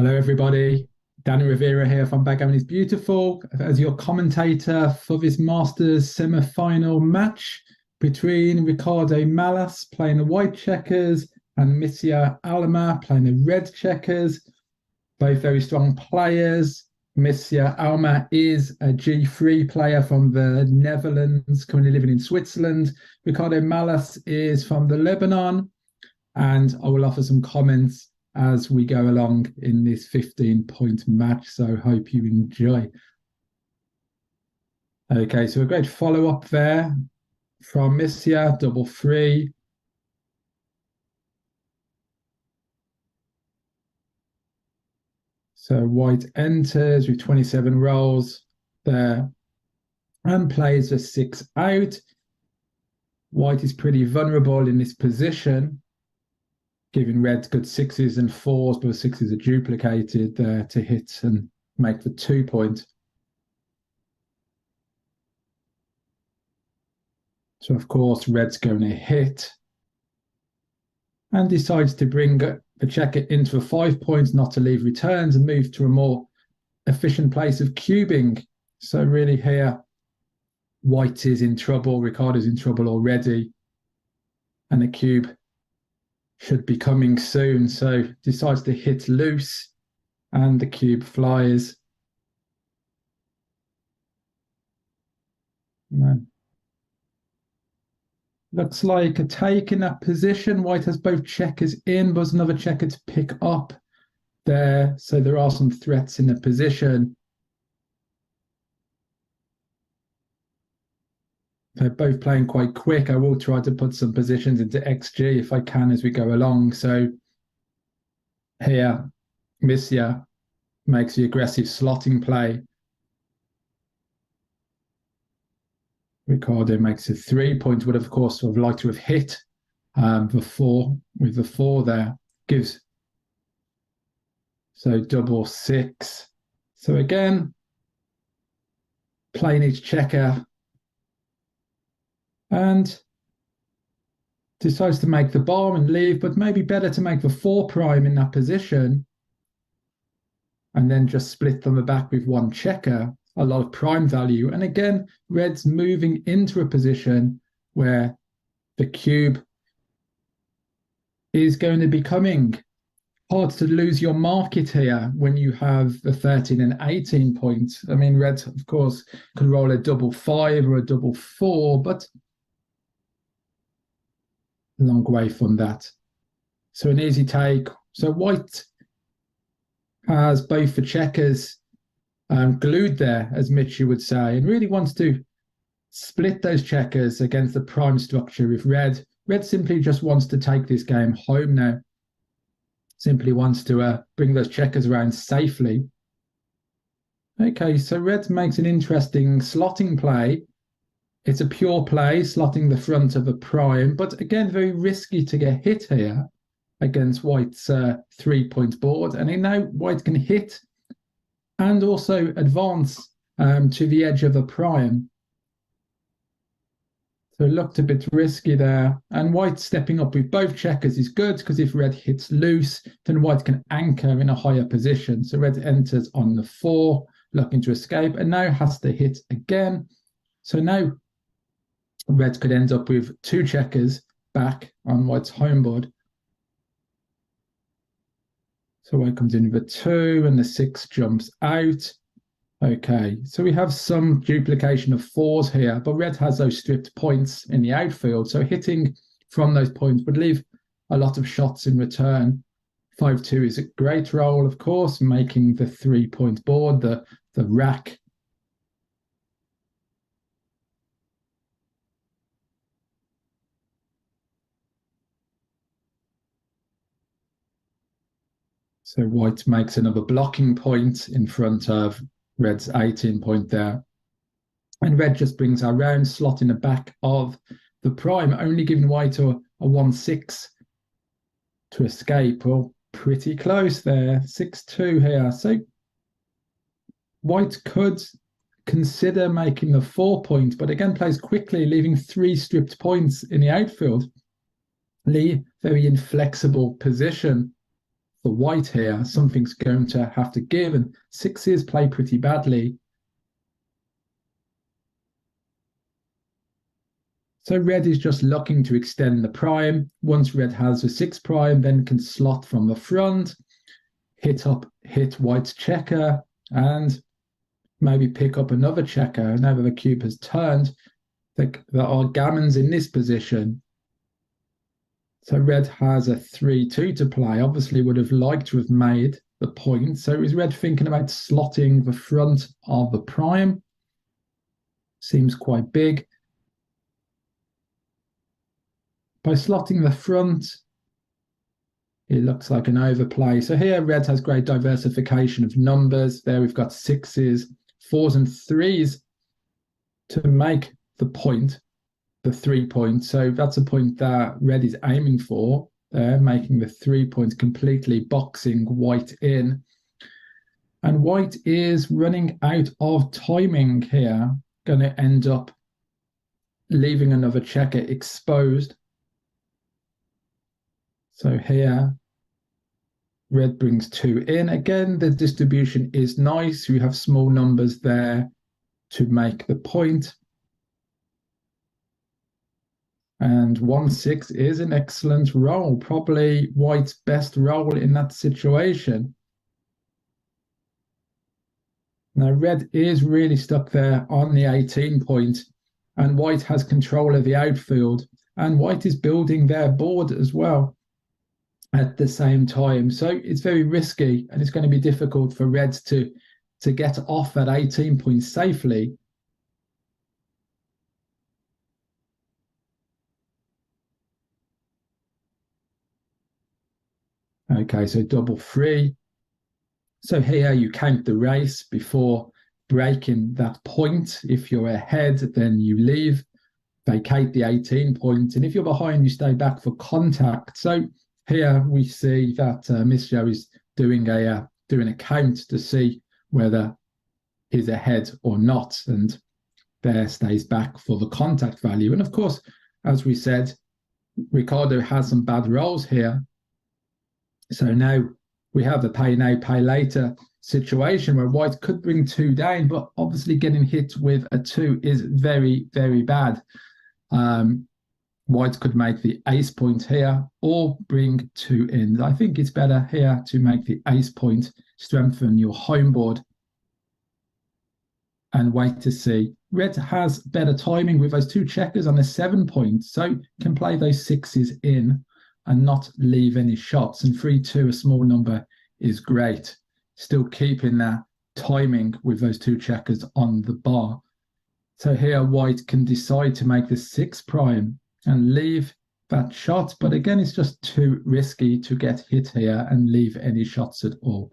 Hello, everybody. Danny Rivera here from Backgammon is Beautiful as your commentator for this Masters semi-final match between Ricardo Malas playing the white checkers and Misja Alma playing the red checkers. Both very strong players. Misja Alma is a G3 player from the Netherlands, currently living in Switzerland. Ricardo Malas is from the Lebanon, and I will offer some comments as we go along in this 15-point match. So hope you enjoy. Okay, so a great follow-up there from Misja, double three. So white enters with 27 rolls there and plays a 6 out. White is pretty vulnerable in this position, giving red good 6s and 4s, but 6s are duplicated there to hit and make the 2 point. So, of course, red's going to hit and decides to bring the checker into a 5 points, not to leave returns, and move to a more efficient place of cubing. So really here, white is in trouble, Ricardo's in trouble already, and the cube should be coming soon. So decides to hit loose and the cube flies. No. Looks like a take in that position. White has both checkers in, but there's another checker to pick up there. So there are some threats in the position. They're both playing quite quick. I will try to put some positions into XG if I can as we go along. So here, Misja makes the aggressive slotting play. Ricardo makes a 3 point, would of course have liked to have hit the 4 with the 4 there. Gives so double 6. So again, playing each checker and decides to make the bomb and leave, but maybe better to make the 4 prime in that position and then just split them back with one checker. A lot of prime value. And again, red's moving into a position where the cube is going to be coming. Hard to lose your market here when you have the 13 and 18 points. I mean, red, of course, could roll a double 5 or a double 4, but a long way from that. So an easy take. So white has both the checkers glued there, as Misja would say, and really wants to split those checkers against the prime structure with red. Red simply just wants to take this game home now. Simply wants to bring those checkers around safely. Okay, so red makes an interesting slotting play. It's a pure play, slotting the front of a prime, but again, very risky to get hit here against white's 3-point board. And now white can hit and also advance to the edge of a prime. So it looked a bit risky there. And white stepping up with both checkers is good, because if red hits loose, then white can anchor in a higher position. So red enters on the 4, looking to escape, and now has to hit again. So now red could end up with 2 checkers back on white's home board. So white comes in with a 2 and the 6 jumps out. Okay, so we have some duplication of 4s here, but red has those stripped points in the outfield. So hitting from those points would leave a lot of shots in return. 5-2 is a great roll, of course, making the 3-point board, the rack. So white makes another blocking point in front of red's 18 point there. And red just brings our round slot in the back of the prime, only giving white a 1-6 to escape. Well, pretty close there, 6-2 here. So white could consider making the 4 point, but again plays quickly, leaving 3 stripped points in the outfield. Lee, very inflexible position for white here. Something's going to have to give, and sixes play pretty badly. So red is just looking to extend the prime. Once red has a 6 prime, then can slot from the front, hit white's checker, and maybe pick up another checker. Now that the cube has turned, there are gammons in this position. So red has a 3-2 to play. Obviously would have liked to have made the point. So is red thinking about slotting the front of the prime? Seems quite big. By slotting the front, it looks like an overplay. So here red has great diversification of numbers. There we've got 6s, 4s and 3s to make the point, the 3 point. So that's a point that red is aiming for there, making the 3 points completely boxing white in. And white is running out of timing here, going to end up leaving another checker exposed. So here, red brings 2 in. Again, the distribution is nice. You have small numbers there to make the point. And 1-6 is an excellent roll, probably white's best roll in that situation. Now, red is really stuck there on the 18 point, and white has control of the outfield, and white is building their board as well at the same time. So it's very risky, and it's going to be difficult for reds to get off at 18 points safely. Okay, so double 3. So here you count the race before breaking that point. If you're ahead, then you leave, vacate the 18 point. And if you're behind, you stay back for contact. So here we see that Misja is doing a count to see whether he's ahead or not. And there stays back for the contact value. And of course, as we said, Ricardo has some bad rolls here. So now we have the pay now, pay later situation where white could bring 2 down, but obviously getting hit with a 2 is very, very bad. White could make the ace point here or bring 2 in. I think it's better here to make the ace point, strengthen your home board, and wait to see. Red has better timing with those 2 checkers on the 7 point, so can play those 6s in and not leave any shots. And 3-2, a small number, is great. Still keeping that timing with those 2 checkers on the bar. So here white can decide to make the 6 prime and leave that shot. But again, it's just too risky to get hit here and leave any shots at all.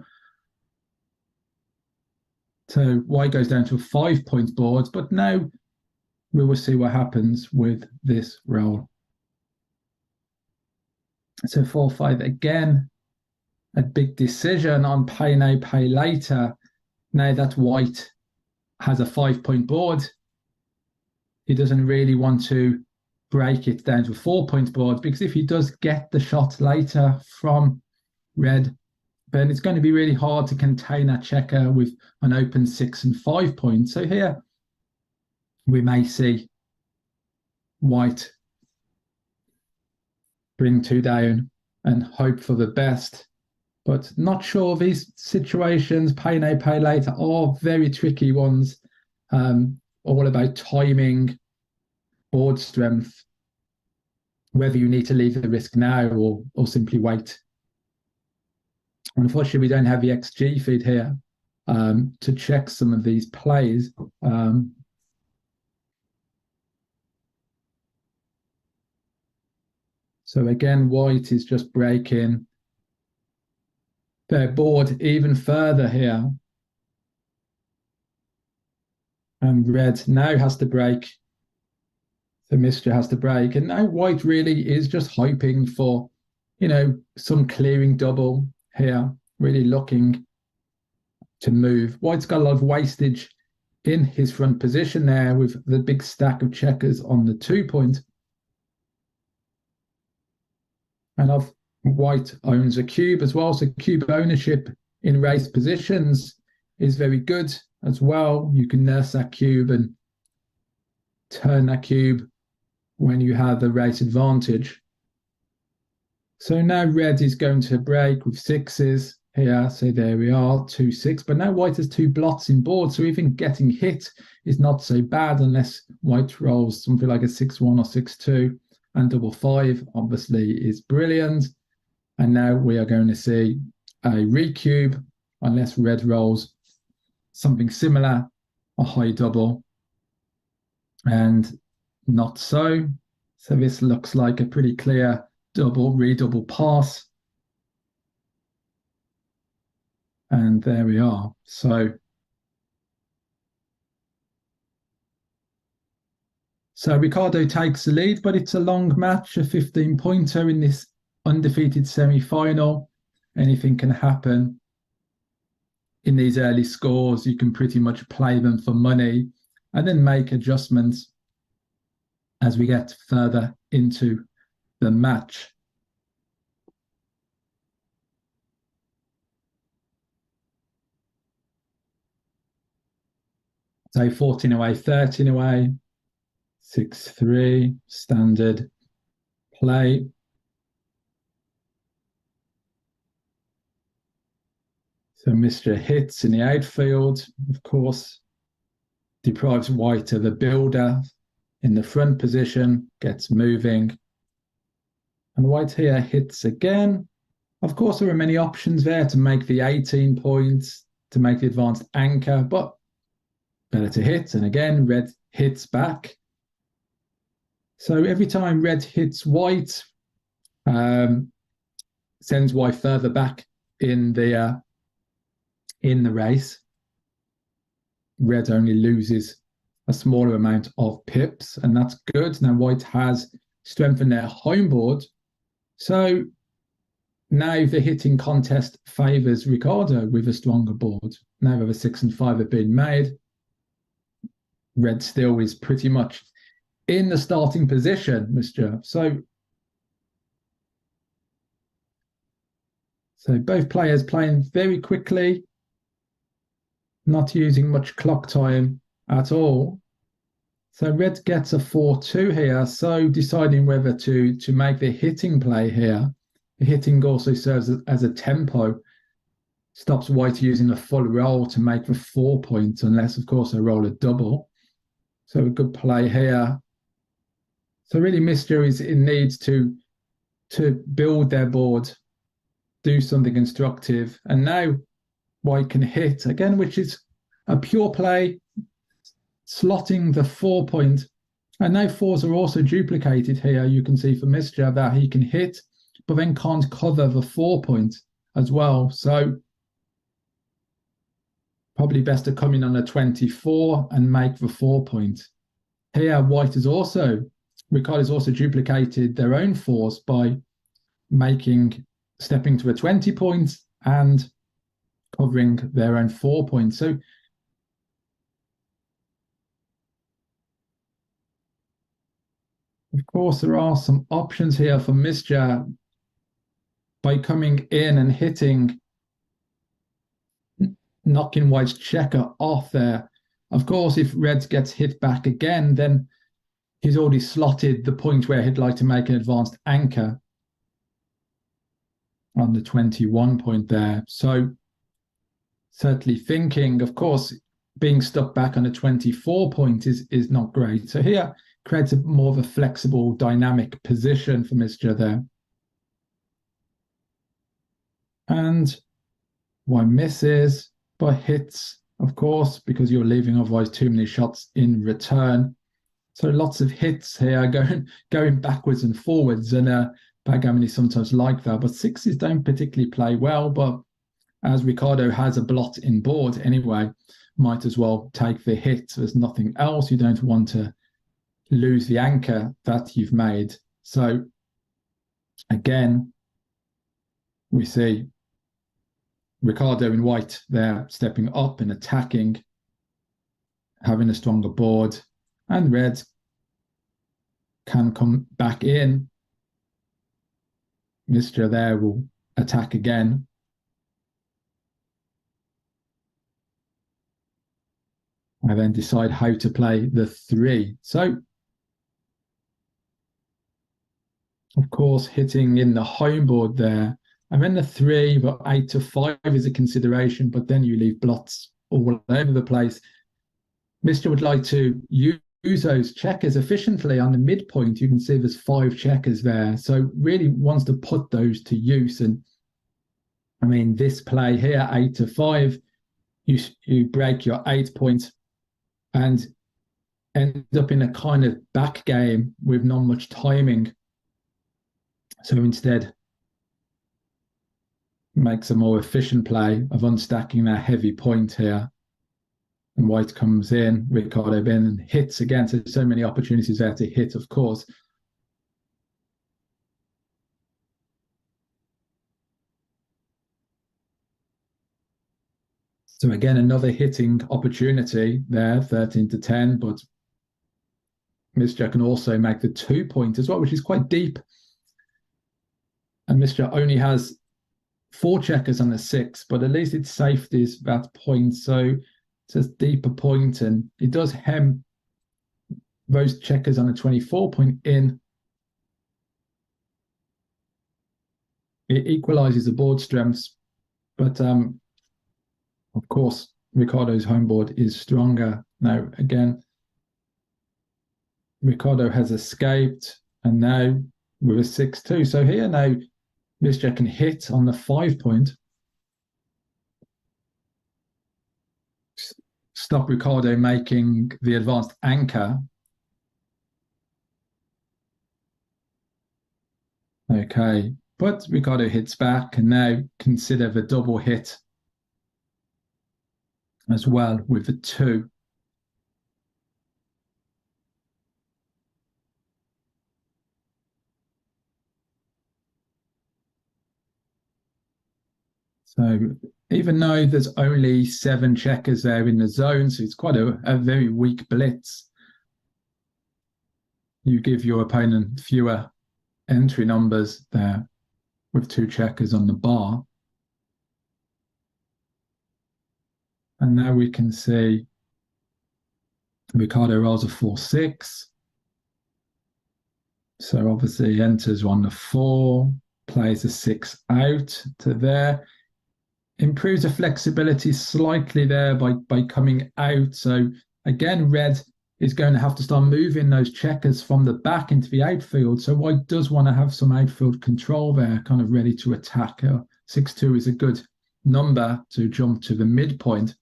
So white goes down to a 5 point board, but now we will see what happens with this roll. So 4-5 again, a big decision on pay now, pay later. Now that white has a 5 point board, he doesn't really want to break it down to a 4 point board, because if he does get the shot later from red, then it's going to be really hard to contain that checker with an open 6 and 5 point. So here we may see white bring 2 down and hope for the best. But not sure. These situations, pay now, pay later, are very tricky ones. All about timing, board strength, whether you need to leave the risk now or simply wait. Unfortunately, we don't have the XG feed here to check some of these plays. So again, white is just breaking their board even further here. And red now has to break. So Misja has to break. And now white really is just hoping for, some clearing double here, really looking to move. White's got a lot of wastage in his front position there with the big stack of checkers on the 2 point. And White owns a cube as well, so cube ownership in race positions is very good as well. You can nurse that cube and turn that cube when you have the race advantage. So now red is going to break with sixes here. So there we are, 2-6. But now white has two blots in board. So even getting hit is not so bad unless white rolls something like a 6-1 or 6-2. And double 5 obviously is brilliant. And now we are going to see a recube unless red rolls something similar, a high double. And not so. So this looks like a pretty clear redouble pass. And there we are. So Ricardo takes the lead, but it's a long match, a 15-pointer in this undefeated semi-final. Anything can happen in these early scores. You can pretty much play them for money and then make adjustments as we get further into the match. So 14 away, 13 away, 6-3, standard play. So Misja hits in the outfield, of course, deprives white of the builder in the front position, gets moving. And white here hits again. Of course, there are many options there to make the 18 points, to make the advanced anchor, but better to hit. And again, red hits back. So every time red hits white, sends white further back in the race. Red only loses a smaller amount of pips, and that's good. Now white has strengthened their home board. So now the hitting contest favours Ricardo with a stronger board. Now the 6 and 5 have been made. Red still is pretty much in the starting position, Misja. So both players playing very quickly, not using much clock time at all. So red gets a 4-2 here. So deciding whether to make the hitting play here. The hitting also serves as a tempo. Stops white using a full roll to make the 4 points, unless, of course, they roll a double. So a good play here. So really Misja is in need to build their board, do something constructive. And now white can hit again, which is a pure play, slotting the 4 point. And now 4s are also duplicated here. You can see for Misja that he can hit, but then can't cover the 4 point as well. So probably best to come in on a 24 and make the 4 point. Here, Ricardo has also duplicated their own 4s by stepping to a 20 point and covering their own 4 points. So of course, there are some options here for Misja by coming in and hitting, knocking white's checker off there. Of course, if red gets hit back again, then he's already slotted the point where he'd like to make an advanced anchor on the 21 point there. So certainly thinking, of course, being stuck back on a 24 point is not great. So here creates a more of a flexible, dynamic position for Misja there. And one misses, but hits, of course, because you're leaving otherwise too many shots in return. So lots of hits here, going backwards and forwards, and backgammon is sometimes like that. But 6s don't particularly play well, but as Ricardo has a blot in board anyway, might as well take the hit. There's nothing else. You don't want to lose the anchor that you've made. So again, we see Ricardo in white there stepping up and attacking, having a stronger board, and red can come back in Misja there will attack again. I then decide how to play the 3. So, of course, hitting in the home board there. I'm in the 3, but 8 to 5 is a consideration, but then you leave blots all over the place. Misja would like to use those checkers efficiently on the midpoint. You can see there's 5 checkers there. So really wants to put those to use. And I mean, this play here, 8 to 5, you break your 8 point and end up in a kind of back game with not much timing. So instead, makes a more efficient play of unstacking that heavy point here. And white comes in, Ricardo in and hits again. So many opportunities there to hit, of course. So again, another hitting opportunity there, 13 to 10, but Misja can also make the 2 point as well, which is quite deep. And Misja only has 4 checkers on the 6, but at least its safety is that point. So it's a deeper point, and it does hem those checkers on a 24 point in. It equalizes the board strengths, but of course, Ricardo's home board is stronger. Now, again, Ricardo has escaped, and now with a 6-2. So here now, Misja can hit on the 5 point. Stop Ricardo making the advanced anchor. Okay, but Ricardo hits back, and now consider the double hit as well with the 2. So even though there's only 7 checkers there in the zone, so it's quite a very weak blitz, you give your opponent fewer entry numbers there with 2 checkers on the bar. And now we can see Ricardo rolls a 4-6. So obviously enters on the 4, plays a 6 out to there. Improves the flexibility slightly there by coming out. So again, red is going to have to start moving those checkers from the back into the outfield. So white does want to have some outfield control there, kind of ready to attack. 6-2 is a good number to jump to the midpoint.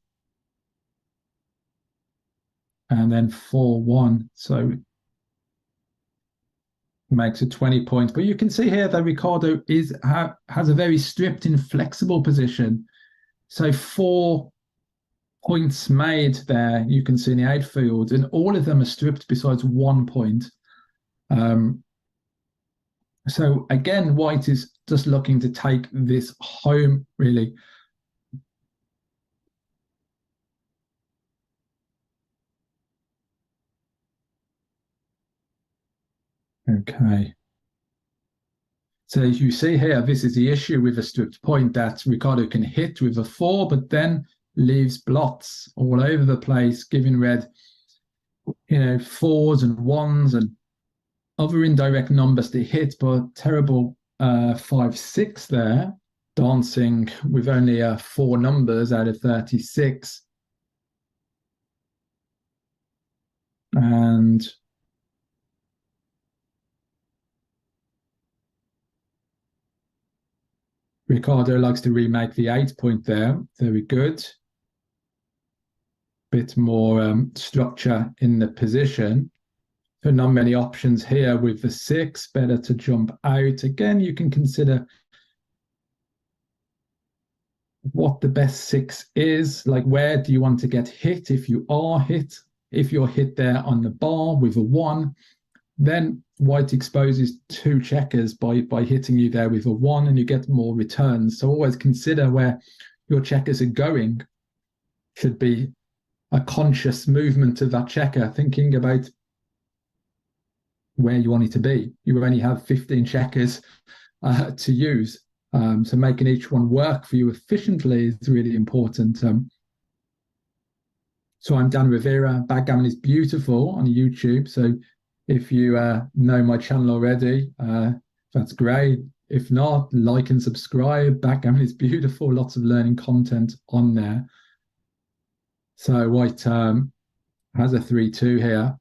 And then 4-1. So makes a 20 point. But you can see here that Ricardo has a very stripped, inflexible position. So 4 points made there, you can see in the outfield, and all of them are stripped besides 1 point. So again, white is just looking to take this home, really. Okay. So as you see here, this is the issue with a stripped point, that Ricardo can hit with a 4, but then leaves blots all over the place, giving red, 4s and 1s and other indirect numbers to hit, but terrible 5-6 there, dancing with only 4 numbers out of 36. And Ricardo likes to remake the 8 point there. Very good. Bit more structure in the position. So not many options here with the 6. Better to jump out. Again, you can consider what the best 6 is. Like, where do you want to get hit if you are hit? If you're hit there on the bar with a 1, then white exposes 2 checkers by hitting you there with a 1, and you get more returns. So always consider where your checkers are going. Should be a conscious movement of that checker, thinking about where you want it to be. You only have 15 checkers to use. So making each one work for you efficiently is really important. So I'm Dan Rivera. Backgammon is beautiful on YouTube. So if you know my channel already, that's great. If not, like and subscribe. Backgammon is beautiful. Lots of learning content on there. So White has a 3-2 here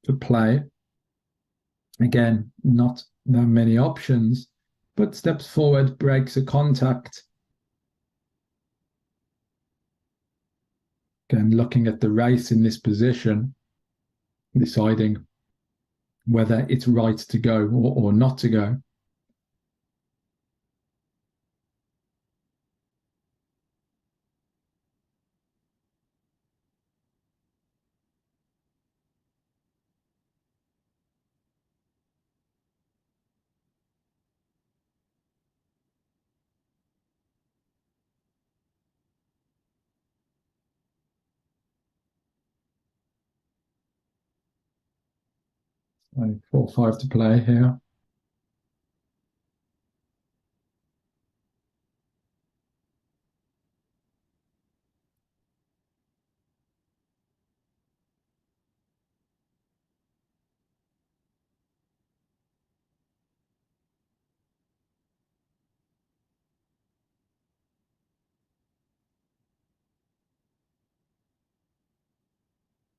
to play. Again, not that many options, but steps forward, breaks a contact. Again, looking at the race in this position, deciding whether it's right to go or not to go. So 4-5 to play here.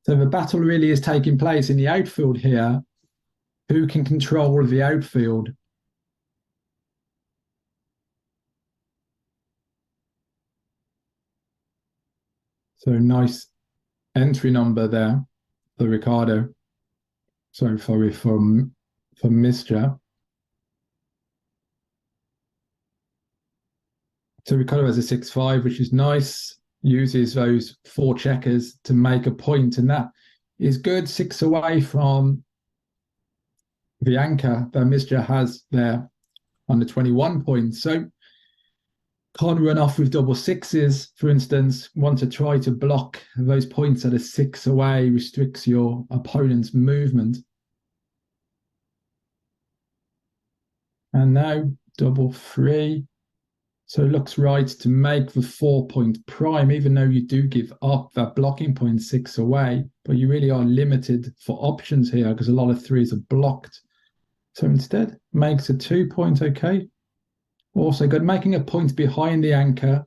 So the battle really is taking place in the outfield here. Who can control the outfield? So nice entry number there for Ricardo. Sorry, for Misja. So Ricardo has a 6-5, which is nice. Uses those 4 checkers to make a point, and that is good. 6 away from the anchor that Misja has there on the 21 points. So can't run off with double sixes, for instance. Want to try to block those points at a 6 away, restricts your opponent's movement. And now double 3. So it looks right to make the 4-point prime, even though you do give up that blocking point 6 away, but you really are limited for options here because a lot of 3s are blocked. So instead, makes a 2-point, okay. Also good, making a point behind the anchor.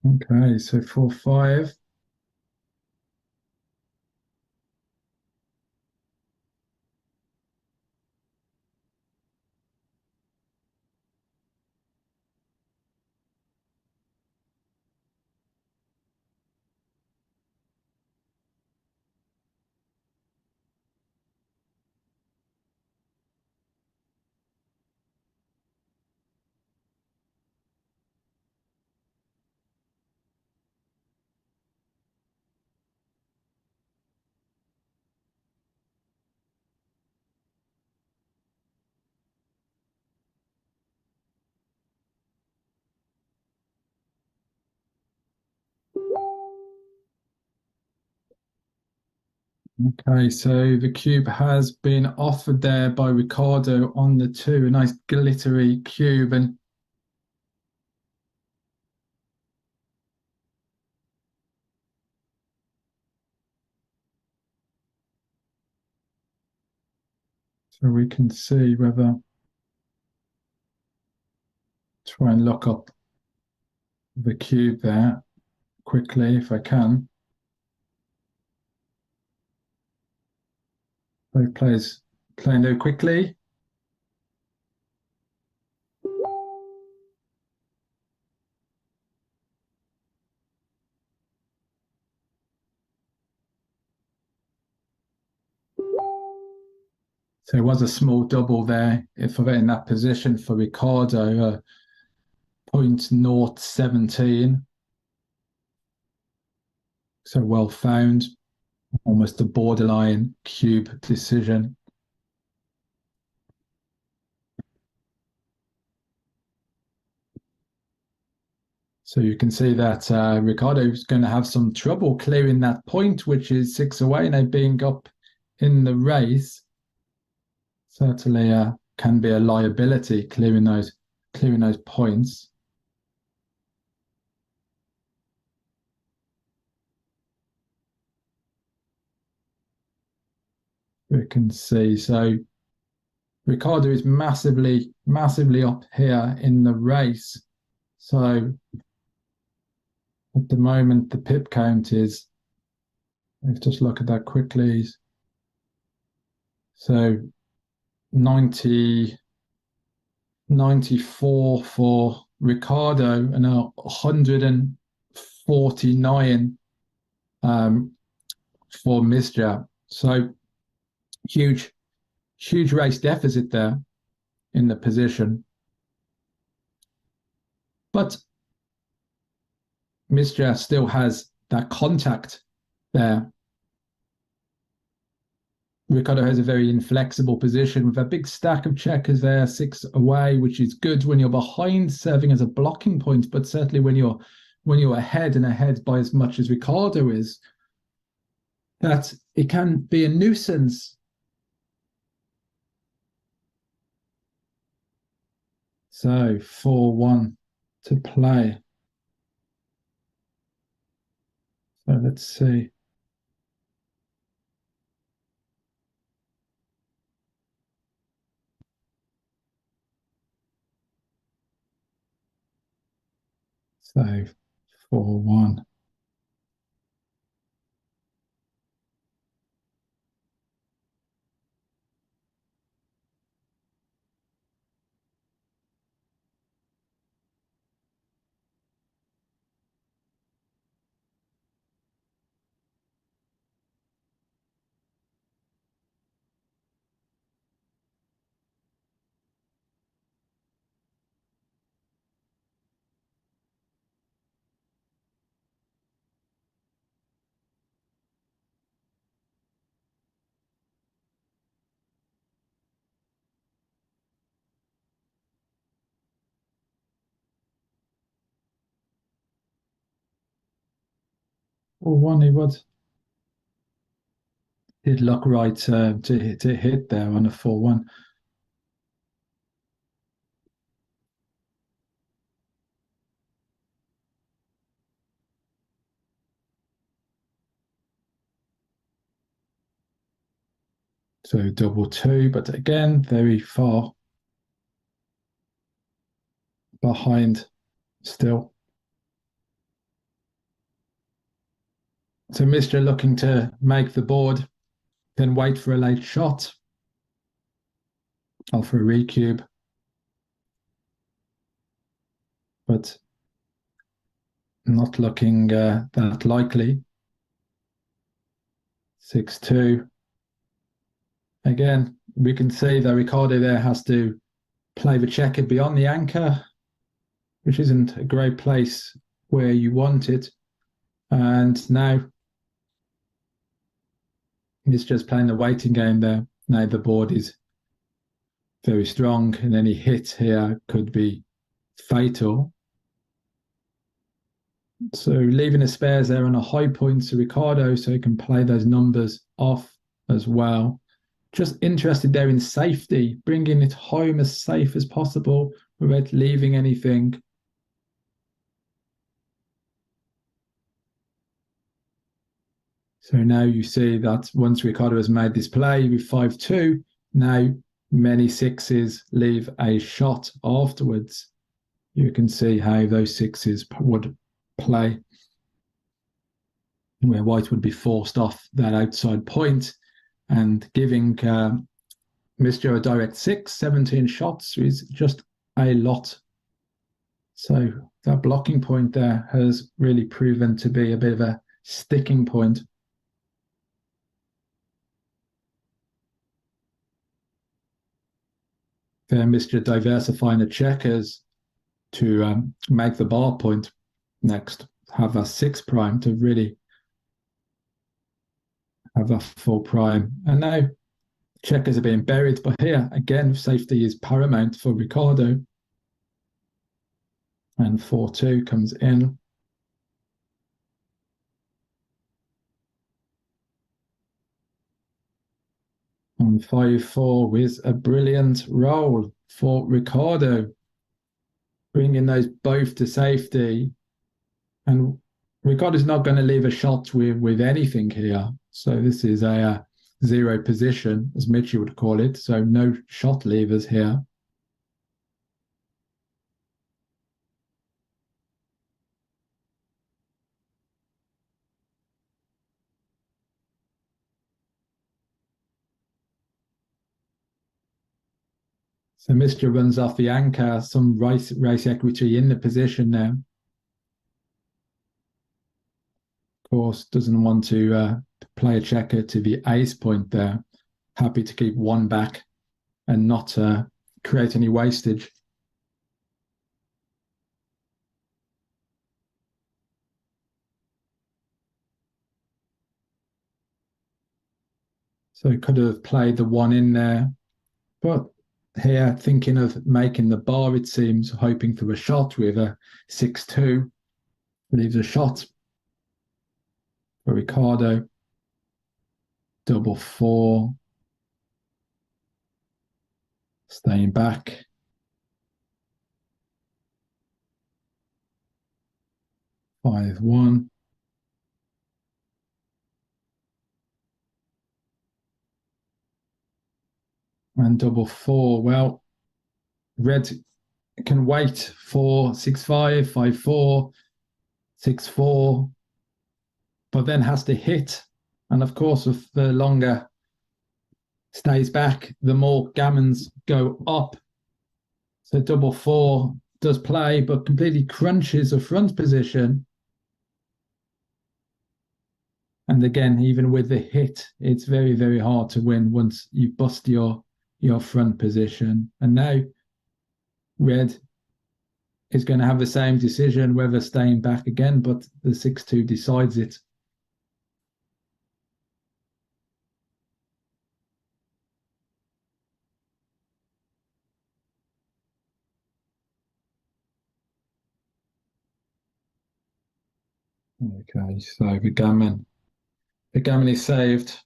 Okay, so 4-5. Okay, so the cube has been offered there by Ricardo on the 2, a nice glittery cube. And so we can see whether, try and look up the cube there quickly if I can. Both players playing very quickly. So it was a small double there if in that position for Ricardo, 0.017. So well found, almost a borderline cube decision. So you can see that Ricardo is going to have some trouble clearing that point, which is 6 away now, being up in the race. Certainly can be a liability clearing those points. We can see. So Ricardo is massively up here in the race. So at the moment, the pip count is, let's just look at that quickly. So 94 for Ricardo and 149 for Misja. So huge race deficit there in the position. But Misja still has that contact there. Ricardo has a very inflexible position with a big stack of checkers there, 6 away, which is good when you're behind, serving as a blocking point. But certainly when you're ahead and ahead by as much as Ricardo is, that it can be a nuisance. So 4-1 to play. So let's see. So 4-1. Or one he would. Did look right to hit there on a 4-1. So double 2, but again, very far behind still. So Misja looking to make the board, then wait for a late shot. Or for a recube. But not looking that likely. 6-2. Again, we can see that Ricardo there has to play the checker beyond the anchor, which isn't a great place where you want it. And now he's just playing the waiting game there. Now the board is very strong, and any hit here could be fatal. So leaving the spares there on a high point to Ricardo so he can play those numbers off as well. Just interested there in safety, bringing it home as safe as possible without leaving anything. So now you see that once Ricardo has made this play with 5-2, now many sixes leave a shot afterwards. You can see how those sixes would play, where white would be forced off that outside point and giving Misja a direct 6, 17 shots is just a lot. So that blocking point there has really proven to be a bit of a sticking point. There, Misja diversifying the checkers to make the bar point next, have a 6 prime to really have that full prime. And now checkers are being buried, but here again, safety is paramount for Ricardo. And 4-2 comes in. And 5-4 with a brilliant roll for Ricardo, bringing those both to safety. And Ricardo's not going to leave a shot with anything here. So this is a zero position, as Mitchie would call it. So no shot levers here. So Misja runs off the anchor, some race equity in the position now. Of course, doesn't want to play a checker to the ace point there. Happy to keep one back and not create any wastage. So could have played the one in there, but here thinking of making the bar, it seems, hoping for a shot with a 6-2. Leaves a shot for Ricardo. Double four. Staying back. 5-1. And double four. Well, red can wait for 6-5, 5-4, 6-4, but then has to hit. And of course, if the longer stays back, the more gammons go up. So double four does play, but completely crunches a front position. And again, even with the hit, it's very, very hard to win once you bust your front position. And now red is going to have the same decision, whether staying back again, but the 6-2 decides it. Okay, so the gammon is saved.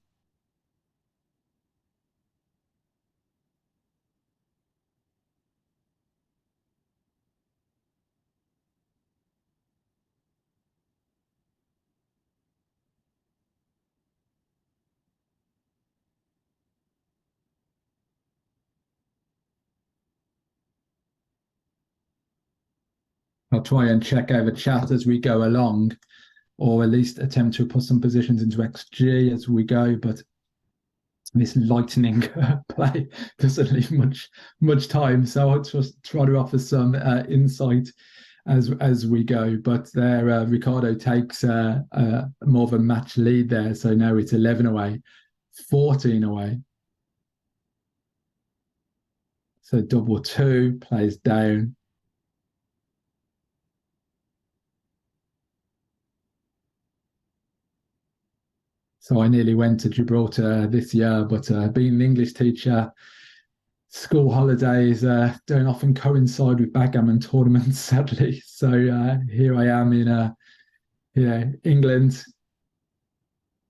I'll try and check over chat as we go along, or at least attempt to put some positions into XG as we go. But this lightning play doesn't leave much time, so I'll just try to offer some insight as we go. But there, Ricardo takes more of a match lead there, so now it's 11 away, 14 away. So double two plays down. So I nearly went to Gibraltar this year, but being an English teacher, school holidays don't often coincide with backgammon tournaments, sadly. So here I am in England,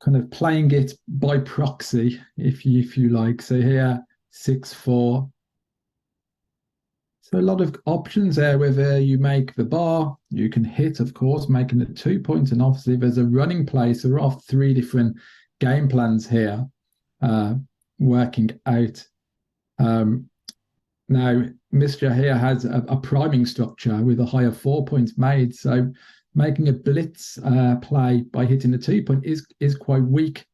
kind of playing it by proxy, if you like. So here 6-4. So a lot of options there. Whether you make the bar, you can hit, of course, making it 2 points, and obviously there's a running play. So we're off three different game plans here, working out. Now, Misja here has a priming structure with a higher 4 points made. So making a blitz play by hitting the 2 point is quite weak.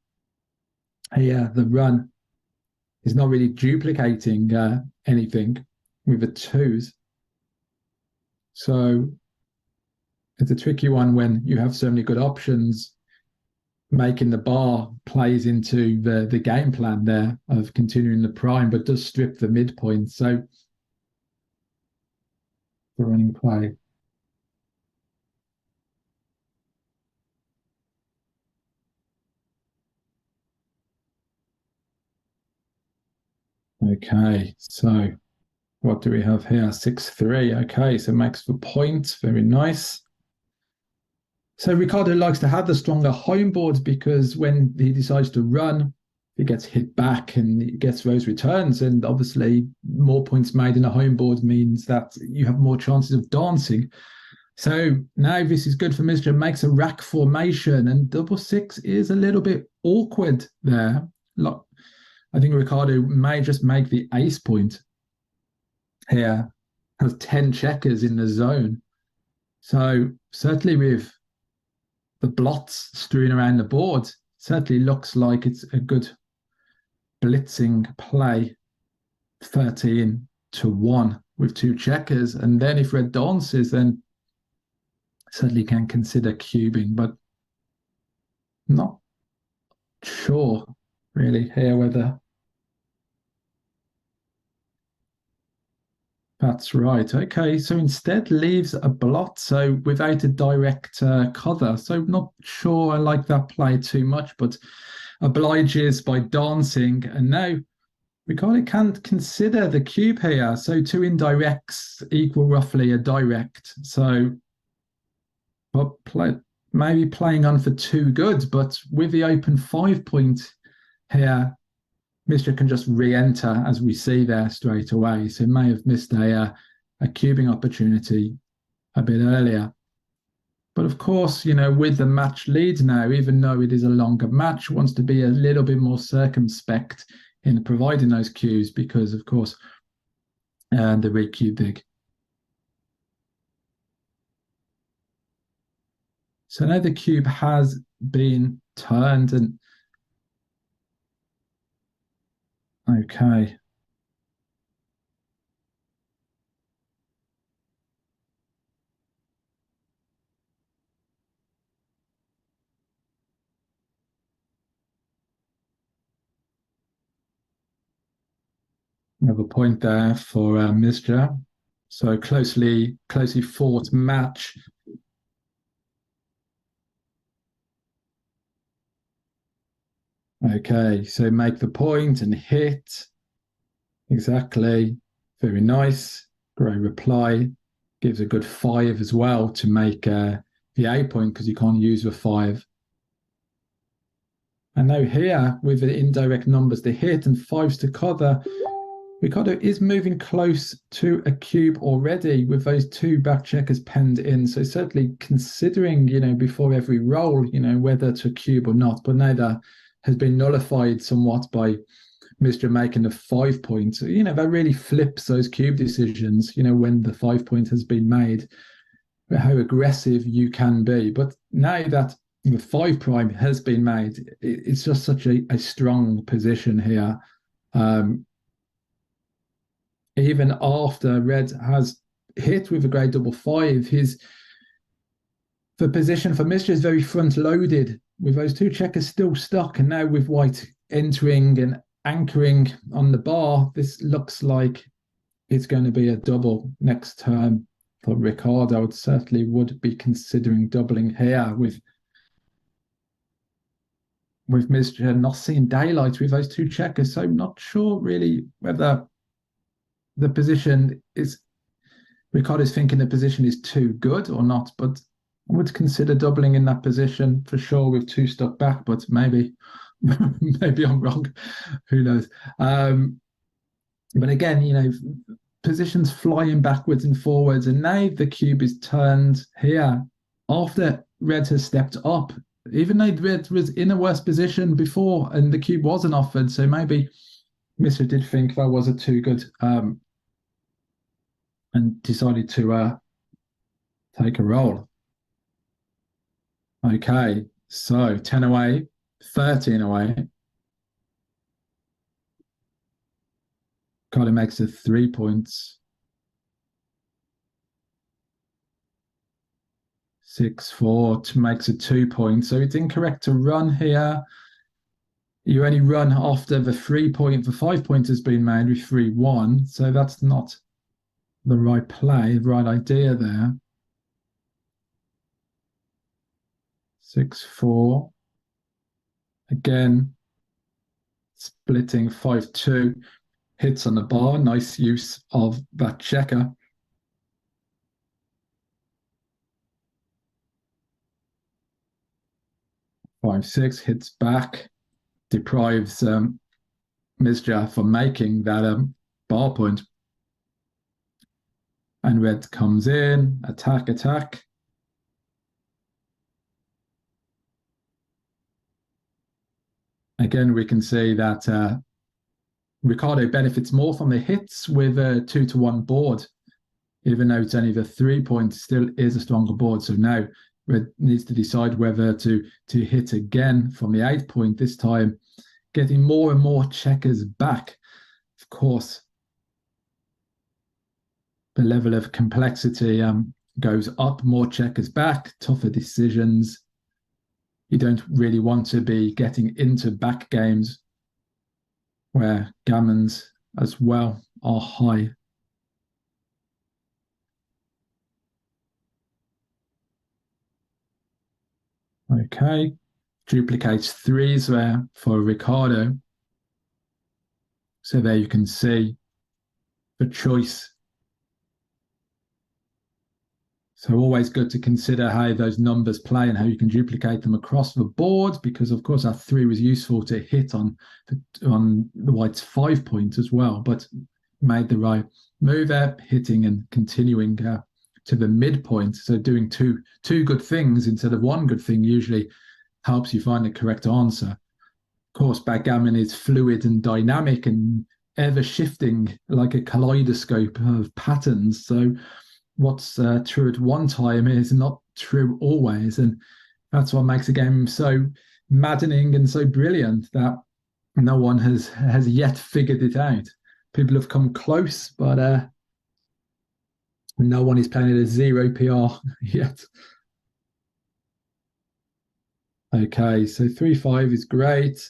Here, the run is not really duplicating anything with the twos. So it's a tricky one when you have so many good options. Making the bar plays into the game plan there of continuing the prime, but does strip the midpoint. So the running play. Okay, so what do we have here? 6-3. Okay, so makes the point. Very nice. So Ricardo likes to have the stronger home board because when he decides to run, he gets hit back and he gets those returns. And obviously, more points made in a home board means that you have more chances of dancing. So now this is good for Misja, makes a rack formation, and double six is a little bit awkward there. Like, I think Ricardo may just make the ace point here, has 10 checkers in the zone. So certainly with the blots strewn around the board, certainly looks like it's a good blitzing play. 13-1 with 2 checkers. And then if red dances, then certainly can consider cubing, but not sure really here whether that's right. Okay, so instead leaves a blot, so without a direct cover. So not sure I like that play too much, but obliges by dancing. And now Ricardo can't consider the cube here. So 2 indirects equal roughly a direct. So but maybe playing on for 2 good, but with the open 5 point here, Misja can just re-enter as we see there straight away. So may have missed a cubing opportunity a bit earlier. But of course, with the match lead now, even though it is a longer match, wants to be a little bit more circumspect in providing those cues because, of course, the re-cube big. So now the cube has been turned and okay. Another point there for Misja. So closely fought match. Okay, so make the point and hit. Exactly. Very nice. Great reply. Gives a good 5 as well to make the A point because you can't use the 5. And now here, with the indirect numbers to hit and 5s to cover, Ricardo is moving close to a cube already with those 2 back checkers penned in. So certainly considering, before every roll, whether to cube or not. But now that has been nullified somewhat by Misja making a 5 point. That really flips those cube decisions, when the 5 point has been made, how aggressive you can be. But now that the 5 prime has been made, it's just such a strong position here. Even after red has hit with a grade double 5, the position for Misja is very front loaded with those 2 checkers still stuck. And now with white entering and anchoring on the bar, this looks like it's going to be a double next turn for Ricardo. I would certainly be considering doubling here with Misja not seeing daylight with those 2 checkers. So I'm not sure really whether the position is Ricardo's thinking the position is too good or not, but I would consider doubling in that position for sure with 2 stuck back, but maybe I'm wrong. Who knows? But again, positions flying backwards and forwards, and now the cube is turned here after red has stepped up, even though red was in a worse position before and the cube wasn't offered. So maybe Misja did think that was a too good and decided to take a roll. Okay, so 10 away, 13 away. Kind of makes it 3 points. 6-4 makes it 2 points. So it's incorrect to run here. You only run after the 3 point. The 5 point has been made with 3-1. So that's not the right play, the right idea there. 6-4. Again, splitting 5-2. hits on the bar. Nice use of that checker. Five, six hits back, deprives Misja from making that bar point. And red comes in, attack, attack. Again, we can see that Ricardo benefits more from the hits with a 2-1 board, even though it's only the 3 point, still is a stronger board. So now red needs to decide whether to hit again from the 8 point this time, getting more and more checkers back. Of course, the level of complexity goes up, more checkers back, tougher decisions. You don't really want to be getting into back games where gammons as well are high. Okay, duplicates threes there for Ricardo. So there you can see the choice. So always good to consider how those numbers play and how you can duplicate them across the board, because of course that 3 was useful to hit on the white's 5 point as well, but made the right move there, hitting and continuing to the midpoint. So doing two good things instead of one good thing usually helps you find the correct answer. Of course, backgammon is fluid and dynamic and ever shifting like a kaleidoscope of patterns. So what's true at one time is not true always. And that's what makes a game so maddening and so brilliant, that no one has yet figured it out. People have come close, but no one is playing it at 0 PR yet. Okay, so 3-5 is great.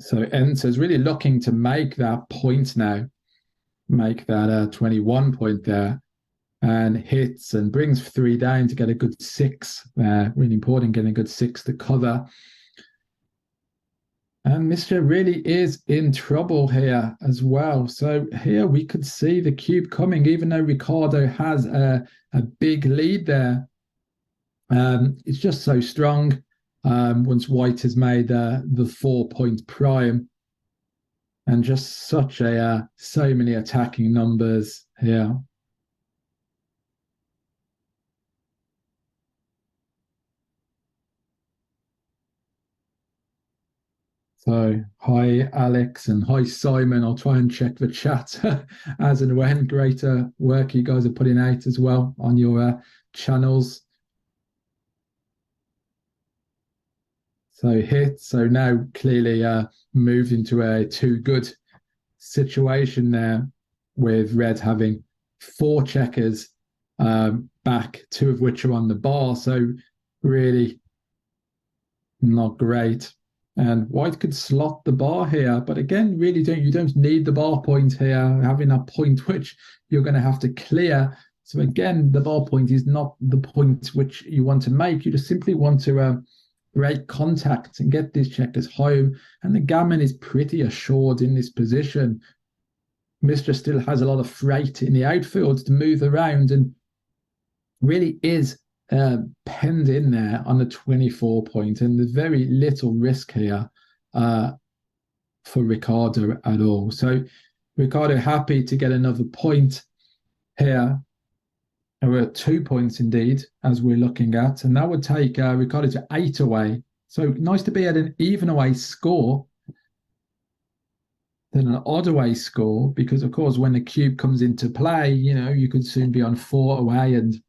So Enter's really looking to make that point now, make that 21 point there, and hits and brings 3 down to get a good 6 there. Really important, getting a good 6 to cover. And Misja really is in trouble here as well. So here we could see the cube coming, even though Ricardo has a big lead there. It's just so strong once white has made the 4 point prime. And just such so many attacking numbers here. So hi Alex and hi Simon. I'll try and check the chat as and when. Greater work you guys are putting out as well on your channels. So hit. So now clearly moved into a too good situation there, with red having 4 checkers back, 2 of which are on the bar. So really not great. And white could slot the bar here, but again, really you don't need the bar point here, having a point which you're going to have to clear. So again, the bar point is not the point which you want to make. You just simply want to break contact and get these checkers home. And the gammon is pretty assured in this position. Misja still has a lot of freight in the outfield to move around, and really is penned in there on the 24 point, and there's very little risk here for Ricardo at all. So Ricardo happy to get another point here. And we're at 2 points indeed, as we're looking at, and that would take Ricardo to 8 away. So nice to be at an even away score than an odd away score, because of course when the cube comes into play, you could soon be on 4 away and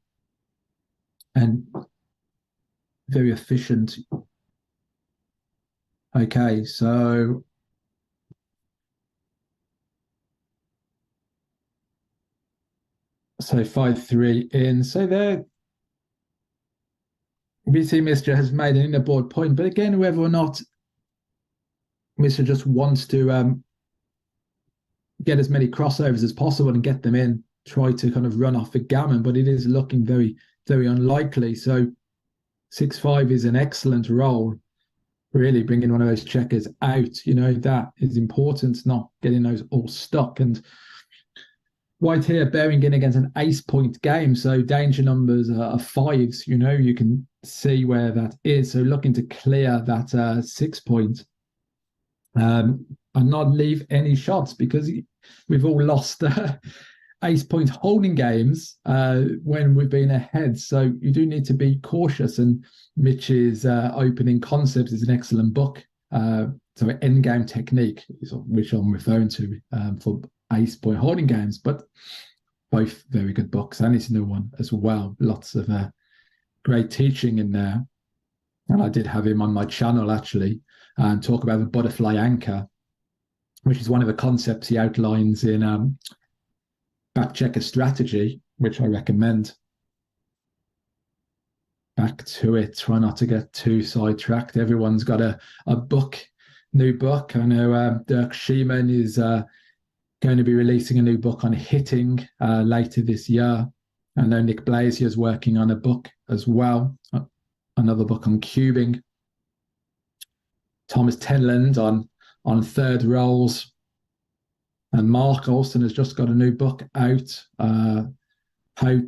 very efficient. Okay, so so 5-3 in. So there, BC Misja has made an inner board point, but again, whether or not Misja just wants to get as many crossovers as possible and get them in, try to kind of run off the gammon, but it is looking very, very unlikely. So 6-5 is an excellent roll. really bringing one of those checkers out. That is important, not getting those all stuck. And white here bearing in against an ace point game, so danger numbers are fives. You can see where that is. So looking to clear that 6 point, and not leave any shots, because we've all lost ace point holding games when we've been ahead. So you do need to be cautious. And Mitch's Opening Concepts is an excellent book. So Endgame Technique, which I'm referring to for ace point holding games, but both very good books. And it's a new one as well. Lots of great teaching in there. And I did have him on my channel actually, and talk about the butterfly anchor, which is one of the concepts he outlines in Back Checker Strategy, which I recommend. Back to it. Try not to get too sidetracked. Everyone's got a new book. I know Dirk Schiemann is going to be releasing a new book on hitting later this year. I know Nick Blazier is working on a book as well, another book on cubing. Thomas Tenland on third rolls. And Mark Olson has just got a new book out, How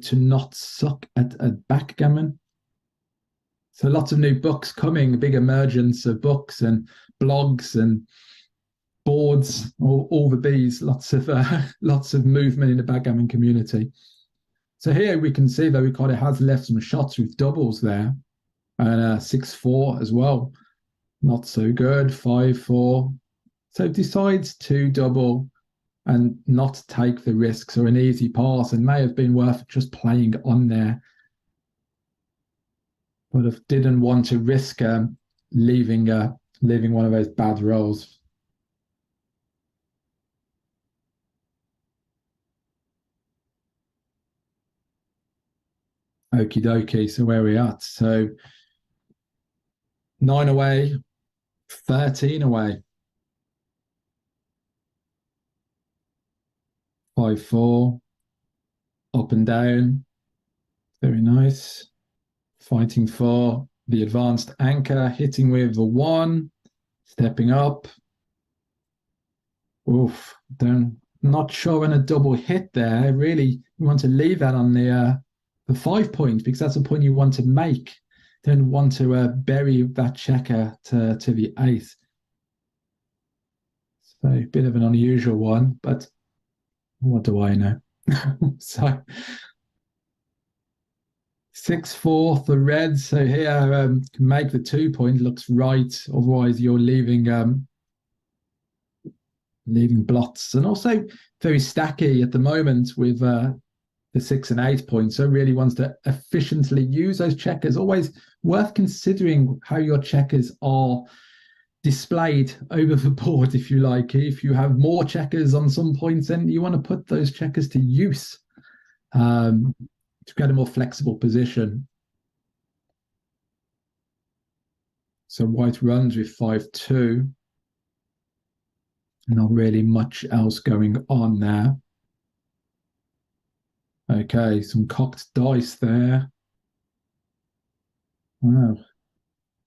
to Not Suck at Backgammon. So lots of new books coming, a big emergence of books and blogs and boards, all the bees, lots of movement in the backgammon community. So here we can see that Ricardo has left some shots with doubles there, and 6-4 as well. Not so good, 5-4. So decides to double and not take the risks, or an easy pass, and may have been worth just playing on there. But if didn't want to risk leaving one of those bad rolls. Okie dokie, so where are we at? So 9 away, 13 away. 5-4, up and down. Very nice. Fighting for the advanced anchor, hitting with the 1, stepping up. Oof, not sure on a double hit there. Really, you want to leave that on the 5 point, because that's a point you want to make. Don't want to bury that checker to the 8th. So a bit of an unusual one, but what do I know? So 6-4 the red. So here can make the 2 point, looks right. Otherwise, you're leaving blots, and also very stacky at the moment with the 6 and 8 points. So really wants to efficiently use those checkers. Always worth considering how your checkers are displayed over the board, if you like. If you have more checkers on some points, then you want to put those checkers to use to get a more flexible position. So white runs with 5-2. Not really much else going on there. Okay, some cocked dice there. Wow.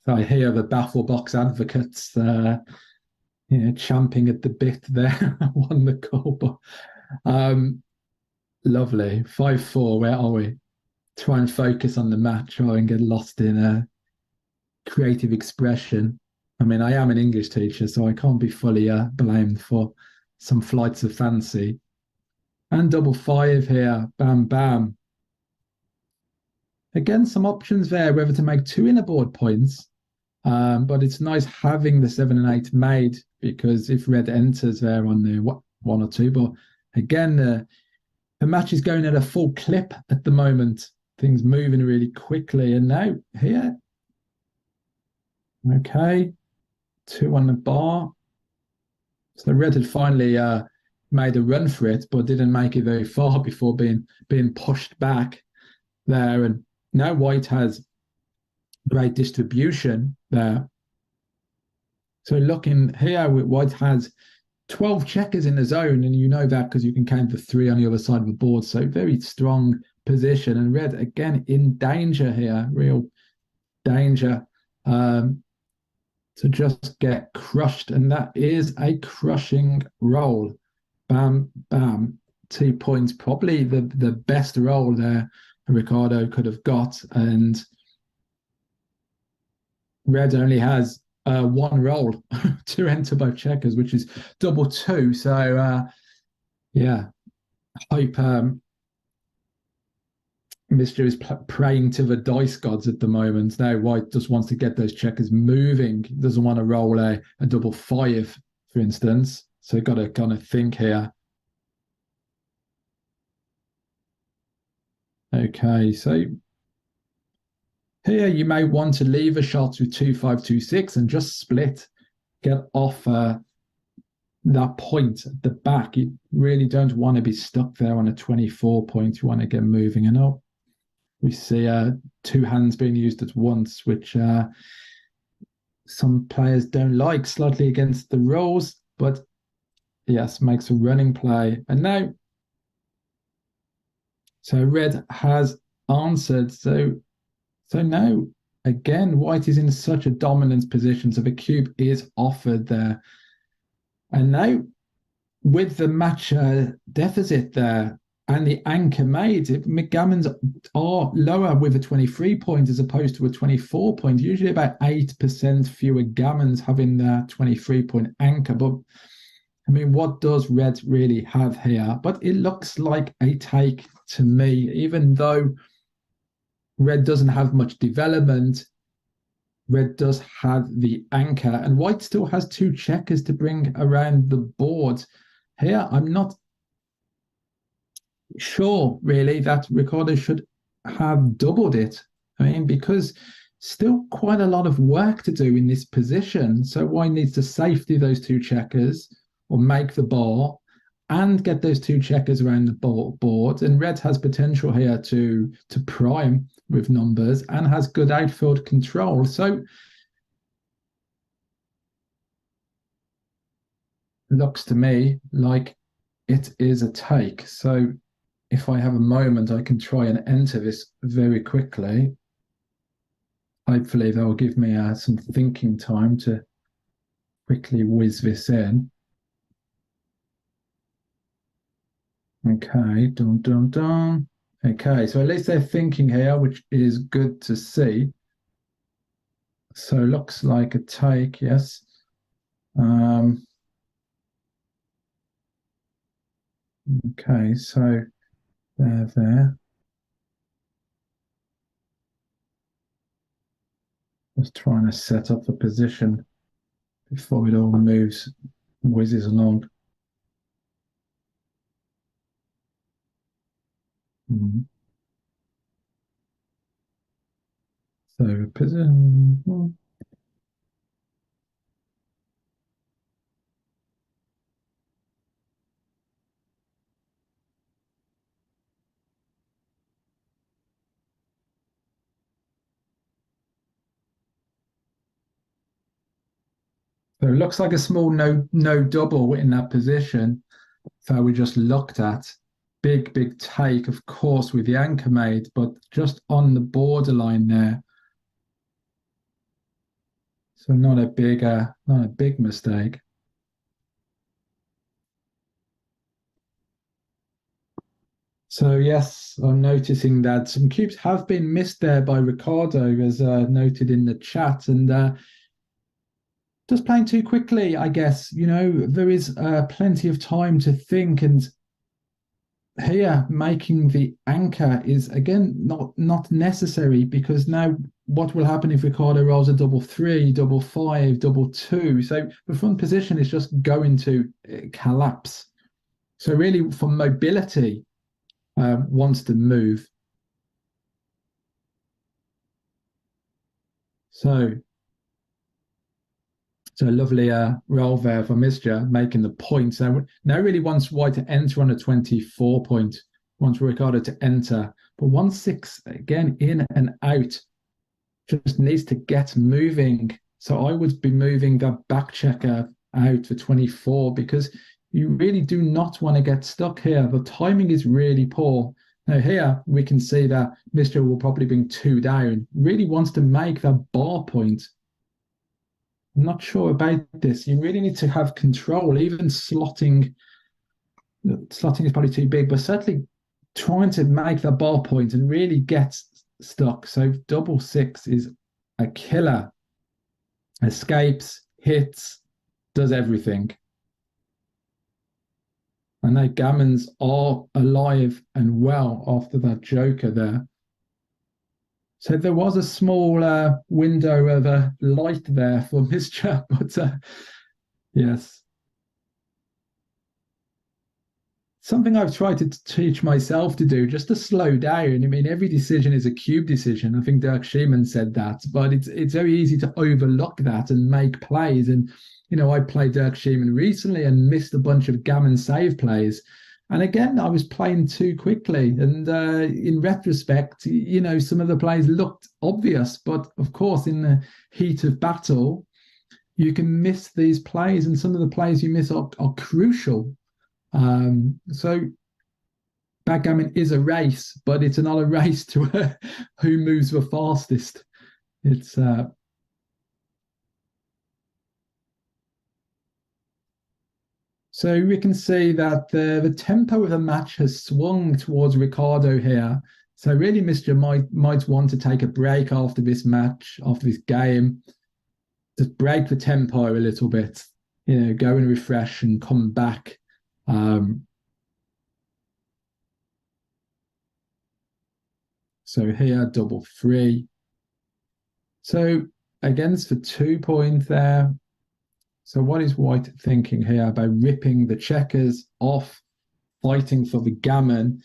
So I hear the baffle box advocates champing at the bit there. Won the call, but lovely. 5-4, where are we? Try and focus on the match, try and get lost in creative expression. I mean, I am an English teacher, so I can't be fully blamed for some flights of fancy. And double 5 here, bam, bam. Again, some options there, whether to make 2 inner board points. But it's nice having the 7 and 8 made, because if red enters there on the 1 or 2, but again, the match is going at a full clip at the moment. Things moving really quickly. And now here, okay, 2 on the bar. So red had finally made a run for it, but didn't make it very far before being pushed back there. And now white has great distribution there. So looking here, white has 12 checkers in the zone, and you know that because you can count the 3 on the other side of the board. So very strong position, and red again in danger here, real danger. to just get crushed. And that is a crushing roll. Bam, bam. 2 points, probably the best roll there Ricardo could have got. And red only has one roll to enter both checkers, which is double two. So, yeah, hope Misja is praying to the dice gods at the moment. Now, white just wants to get those checkers moving. Doesn't want to roll a double five, for instance. So, got to kind of think here. Okay, so here you may want to leave a shot with 2526 and just split, get off that point at the back. You really don't want to be stuck there on a 24 point. You want to get moving. And oh, we see two hands being used at once, which some players don't like, slightly against the rules, but yes, makes a running play. And now, so red has answered. So now, again, white is in such a dominant position. So the cube is offered there. And now, with the match deficit there and the anchor made, gammons are lower with a 23 point as opposed to a 24 point. Usually about 8% fewer gammons having their 23 point anchor. But I mean, what does red really have here? But it looks like a take to me, even though red doesn't have much development. Red does have the anchor, and white still has two checkers to bring around the board. Here, I'm not sure really that Ricardo should have doubled it. I mean, because still quite a lot of work to do in this position. So white needs to safety those two checkers or make the bar and get those two checkers around the board. And red has potential here to prime with numbers and has good outfield control. So looks to me like it is a take. So if I have a moment, I can try and enter this very quickly. Hopefully they'll give me some thinking time to quickly whiz this in. Okay, dun dun dun. Okay, so at least they're thinking here, which is good to see. So looks like a take, yes. Okay, so there. Just trying to set up the position before it all whizzes along. So position. So it looks like a small no double in that position that we just looked at. Big take, of course, with the anchor made, but just on the borderline there. So not a big mistake. So yes, I'm noticing that some cubes have been missed there by Ricardo, as noted in the chat, and just playing too quickly, I guess. You know, there is plenty of time to think, and here making the anchor is again not necessary, because now what will happen if Ricardo rolls a double three, double five, double two? So the front position is just going to collapse. So really, for mobility, wants to move. So a lovely roll there for Misja, making the point. So now really wants white to enter on a 24 point, wants Ricardo to enter. But 1-6, again, in and out, just needs to get moving. So I would be moving that back checker out for 24, because you really do not want to get stuck here. The timing is really poor. Now here we can see that Misja will probably bring two down, really wants to make that bar point. I'm not sure about this. You really need to have control. Even slotting is probably too big, but certainly trying to make the ball point and really get stuck. So double six is a killer. Escapes, hits, does everything. And now Gammons are alive and well after that joker there. So there was a small window of light there for Misja, but yes. Something I've tried to teach myself to do, just to slow down. I mean, every decision is a cube decision. I think Dirk Scheeman said that, but it's very easy to overlook that and make plays. And I played Dirk Scheeman recently and missed a bunch of gammon save plays. And again, I was playing too quickly. And in retrospect, some of the plays looked obvious, but of course, in the heat of battle, you can miss these plays, and some of the plays you miss are crucial. So backgammon is a race, but it's not a race to who moves the fastest. It's So we can see that the tempo of the match has swung towards Ricardo here. So really, Misja might want to take a break after this match, after this game, just break the tempo a little bit, go and refresh and come back. So here, double three. So against the 2 point there. So what is White thinking here by ripping the checkers off, fighting for the gammon?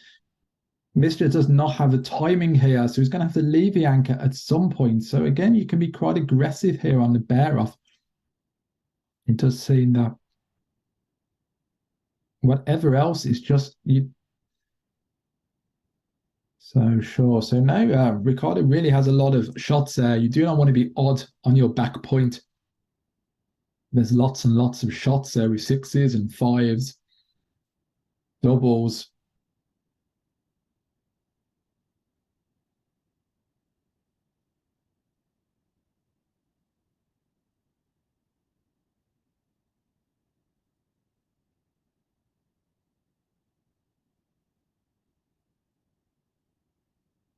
Misja does not have the timing here, so he's going to have to leave the anchor at some point. So again, you can be quite aggressive here on the bear off. It does seem that whatever else is just you. So sure. So now Ricardo really has a lot of shots there. You do not want to be odd on your back point. There's lots and lots of shots there with sixes and fives, doubles.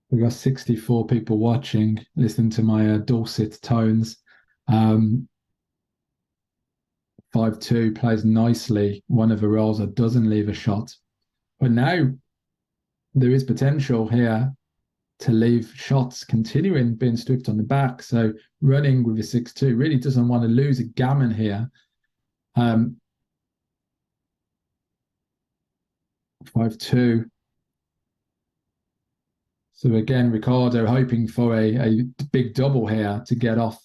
We've got 64 people watching, listening to my dulcet tones. 5-2 plays nicely. One of the rolls that doesn't leave a shot. But now there is potential here to leave shots continuing being stripped on the back. So running with a 6-2 really doesn't want to lose a gammon here. 5-2. So again, Ricardo hoping for a big double here to get off.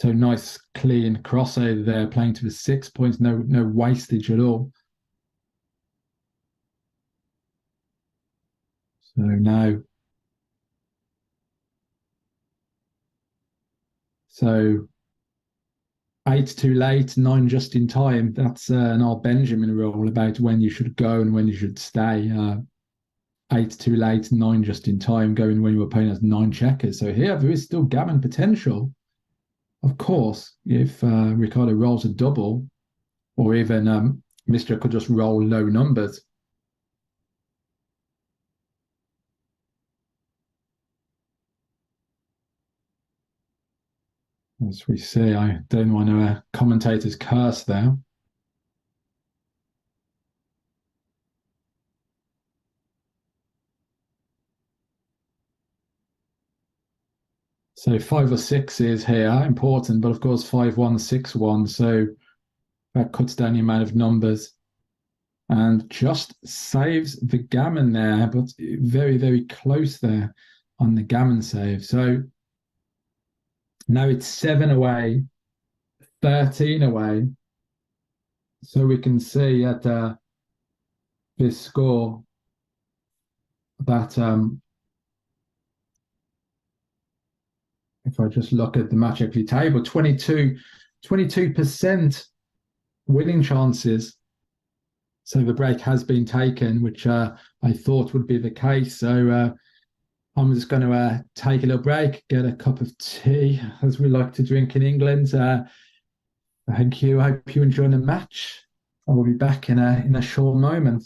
So nice, clean crossover there, playing to the 6 points, no wastage at all. So now, so 8 too late, 9 just in time. That's an old Benjamin rule about when you should go and when you should stay. 8 too late, 9 just in time, going when your opponent has 9 checkers. So here there is still gammon potential. Of course, if Ricardo rolls a double, or even Misja could just roll low numbers. As we see, I don't want to commentator's curse there. So 5 or 6 is here important, but of course 5-1, 6-1. So that cuts down the amount of numbers and just saves the gammon there, but very, very close there on the gammon save. So now it's 7 away, 13 away. So we can see at this score that if I just look at the match equity table, 22% winning chances. So the break has been taken, which I thought would be the case. So I'm just going to take a little break, get a cup of tea, as we like to drink in England. Thank you. I hope you enjoy the match. I will be back in a short moment.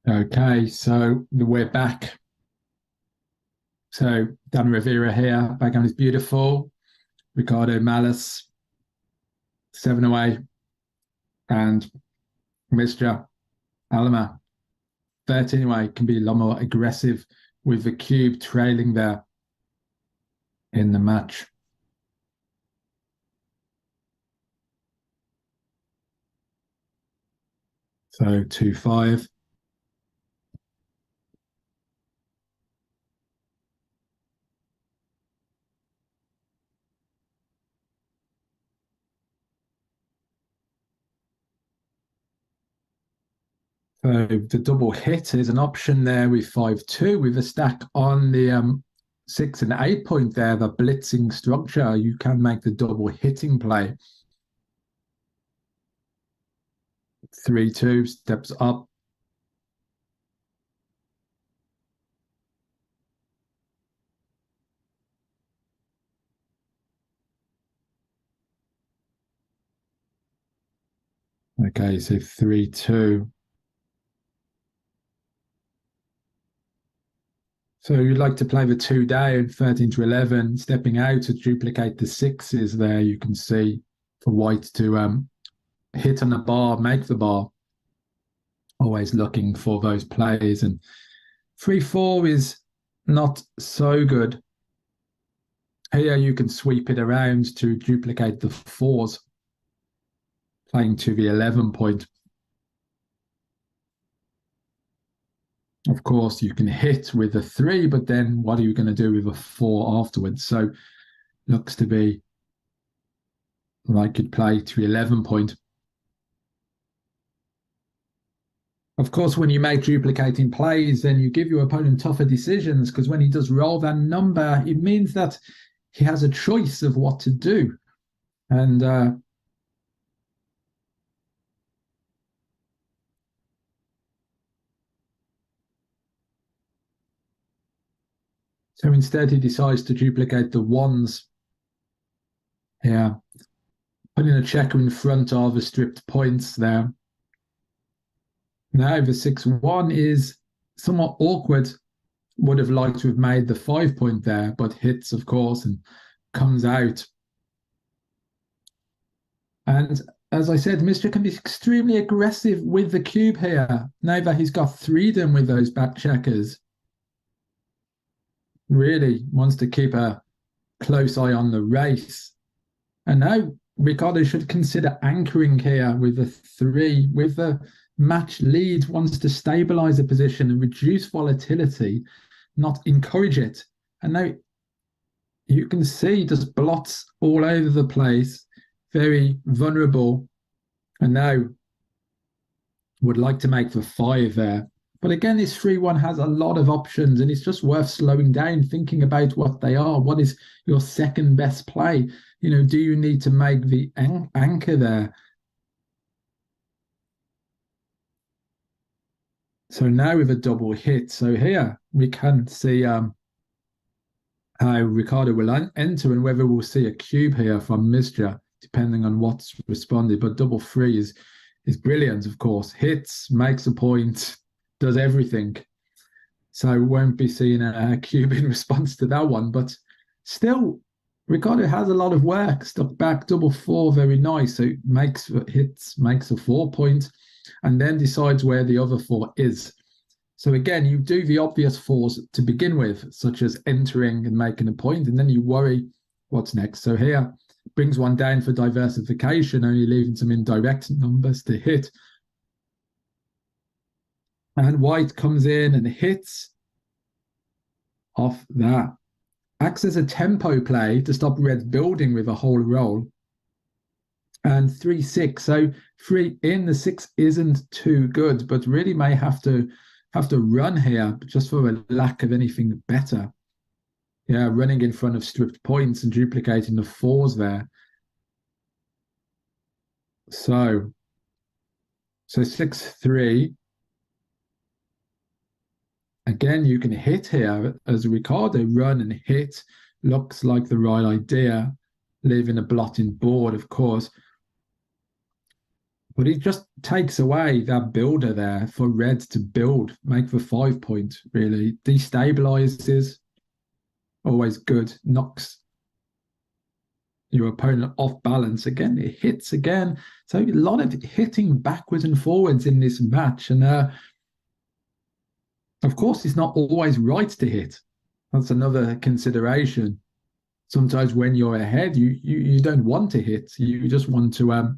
Okay, so we're back. So Dan Rivera here, background is beautiful. Ricardo Malice, 7 away, and Misja, Alma, 13 away, can be a lot more aggressive with the cube trailing there in the match. So 2-5. So the double hit is an option there with 5-2 with a stack on the 6 and 8 point there, the blitzing structure. You can make the double hitting play. 3-2 steps up. Okay, so 3-2. So you'd like to play the 2 down, 13 to 11, stepping out to duplicate the sixes there. You can see for white to hit on the bar, make the bar. Always looking for those plays. And 3-4 is not so good. Here you can sweep it around to duplicate the fours, playing to the 11 point. Of course, you can hit with a 3, but then what are you going to do with a 4 afterwards? So looks to be like you'd play to the 11 point. Of course, when you make duplicating plays, then you give your opponent tougher decisions, because when he does roll that number, it means that he has a choice of what to do. And so instead he decides to duplicate the ones here, putting a checker in front of the stripped points there. Now the 6-1 is somewhat awkward. Would have liked to have made the 5 point there, but hits, of course, and comes out. And as I said, Misja can be extremely aggressive with the cube here. Now that he's got freedom with those back checkers, really wants to keep a close eye on the race. And now Ricardo should consider anchoring here with a 3, with the match lead, wants to stabilize the position and reduce volatility, not encourage it. And now you can see just blots all over the place, very vulnerable. And now would like to make the 5 there. But again, this 3-1 has a lot of options, and it's just worth slowing down, thinking about what they are. What is your second best play? Do you need to make the anchor there? So now with a double hit, so here we can see how Ricardo will enter and whether we'll see a cube here from Misja, depending on what's responded. But double 3 is brilliant, of course. Hits, makes a point, does everything. So won't be seeing a cube in response to that one. But still, Ricardo has a lot of work. Stuck back, double 4, very nice. So makes hits, makes a 4 point, and then decides where the other 4 is. So again, you do the obvious 4s to begin with, such as entering and making a point, and then you worry what's next. So here, brings one down for diversification, only leaving some indirect numbers to hit. And white comes in and hits off that. Acts as a tempo play to stop red building with a whole roll. And 3-6. So 3 in, the 6 isn't too good, but really may have to run here just for a lack of anything better. Yeah, running in front of stripped points and duplicating the 4s there. So 6-3. Again, you can hit here as Ricardo, run and hit. Looks like the right idea, leaving a blotting board, of course. But he just takes away that builder there for red to build, make the 5 point, really. Destabilizes, always good. Knocks your opponent off balance again. It hits again. So a lot of hitting backwards and forwards in this match. And of course, it's not always right to hit. That's another consideration. Sometimes when you're ahead, you don't want to hit. You just want to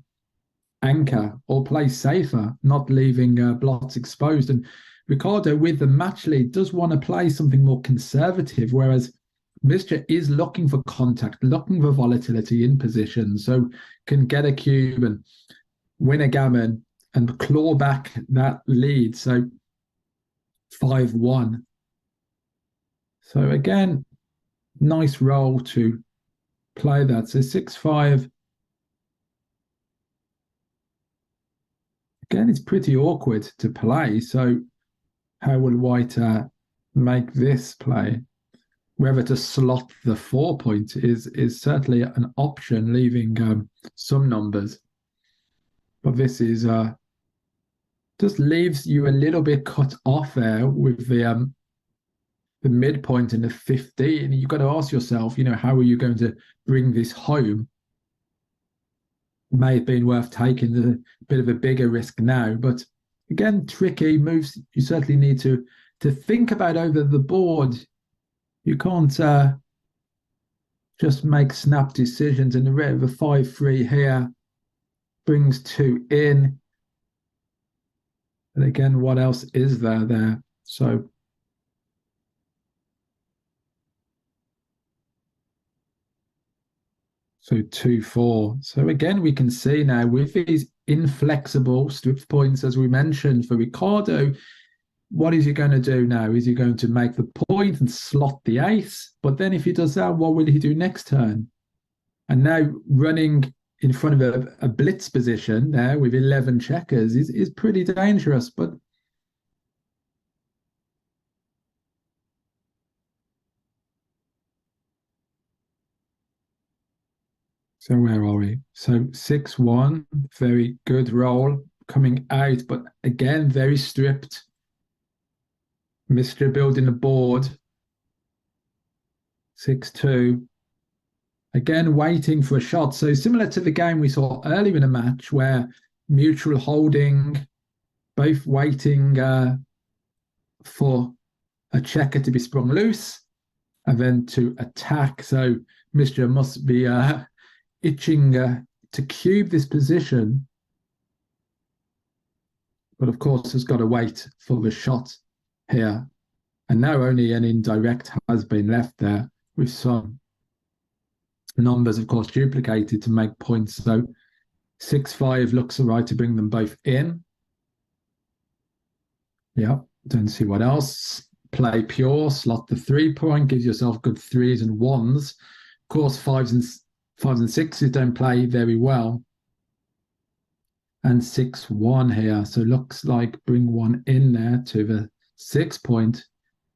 anchor or play safer, not leaving blots exposed. And Ricardo, with the match lead, does want to play something more conservative, whereas Misja is looking for contact, looking for volatility in position, so can get a cube and win a gammon and claw back that lead. So 5-1. So again, nice role to play that. So 6-5. Again, it's pretty awkward to play. So how will White make this play? Whether to slot the 4 point is certainly an option, leaving some numbers. But this is just leaves you a little bit cut off there with the midpoint in the 15. You've got to ask yourself, how are you going to bring this home? May have been worth taking the bit of a bigger risk now, but again, tricky moves you certainly need to think about over the board. You can't just make snap decisions. And the rate of a 5-3 here brings 2 in. And again, what else is there? So 2-4. So again, we can see now with these inflexible strip points, as we mentioned for Ricardo, what is he going to do now? Is he going to make the point and slot the ace? But then if he does that, what will he do next turn? And now running in front of a blitz position there with 11 checkers is pretty dangerous. But so where are we? So 6-1, very good roll coming out, but again, very stripped. Misja building the board. 6-2. Again, waiting for a shot. So similar to the game we saw earlier in the match where mutual holding, both waiting for a checker to be sprung loose and then to attack. So Misja must be itching to cube this position, but of course has got to wait for the shot here. And now only an indirect has been left there with some numbers, of course, duplicated to make points. So 6-5 looks all right to bring them both in. Yeah, don't see what else. Play pure, slot the 3-point, gives yourself good 3s and 1s. Of course, 5s and 6s don't play very well. And 6-1 here. So looks like bring 1 in there to the 6-point.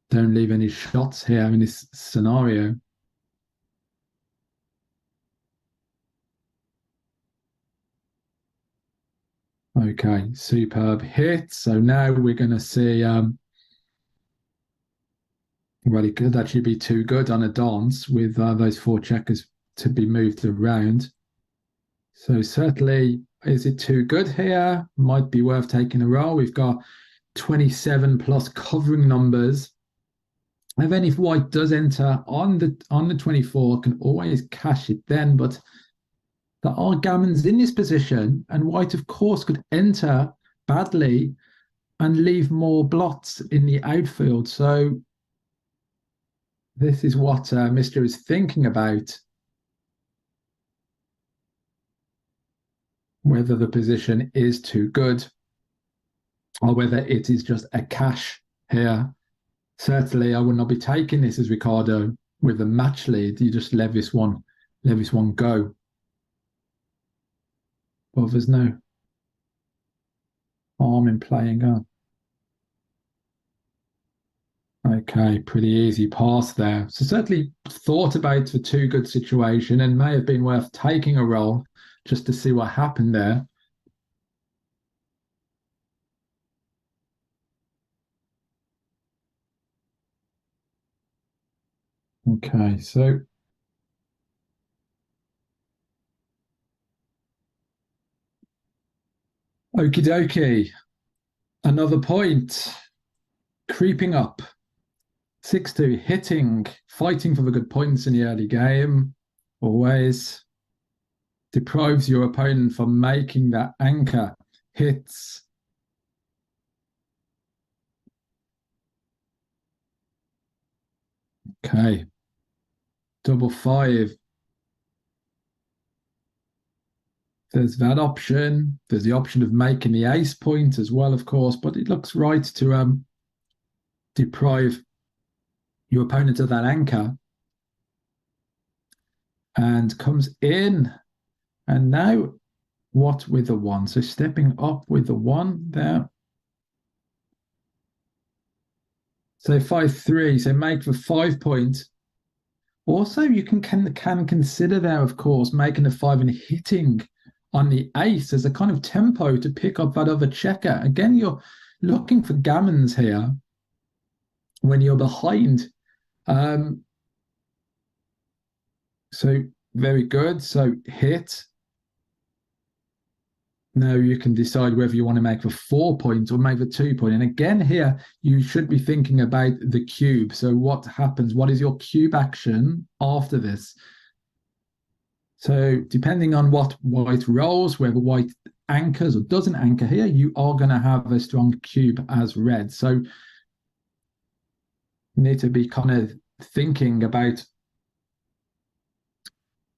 Don't leave any shots here in this scenario. Okay, superb hit. So now we're going to see, well, it could actually be too good on a dance with those 4 checkers to be moved around. So certainly, is it too good here? Might be worth taking a roll. We've got 27 plus covering numbers. And then if White does enter on the 24, can always cash it then. But there are gammons in this position, and White, of course, could enter badly and leave more blots in the outfield. So this is what Misja is thinking about. Whether the position is too good or whether it is just a cash here. Certainly, I would not be taking this as Ricardo with a match lead. You just let this one go. Well, there's no harm in playing on. Okay, pretty easy pass there. So certainly thought about the too good situation and may have been worth taking a roll just to see what happened there. Okay, so okie dokie. Another point. Creeping up. 6-2, hitting, fighting for the good points in the early game. Always deprives your opponent from making that anchor. Hits. Okay. Double five. There's that option. There's the option of making the ace point as well, of course, but it looks right to deprive your opponent of that anchor. And comes in. And now what with the one? So stepping up with the one there. So 5-3. So make the 5 point. Also, you can consider there, of course, making a five and hitting on the ace as a kind of tempo to pick up that other checker. Again, you're looking for gammons here when you're behind. So very good. So hit. Now you can decide whether you want to make the 4 point or make the 2 point. And again, here you should be thinking about the cube. So what happens? What is your cube action after this? So depending on what white rolls, whether white anchors or doesn't anchor here, you are going to have a strong cube as red. So you need to be kind of thinking about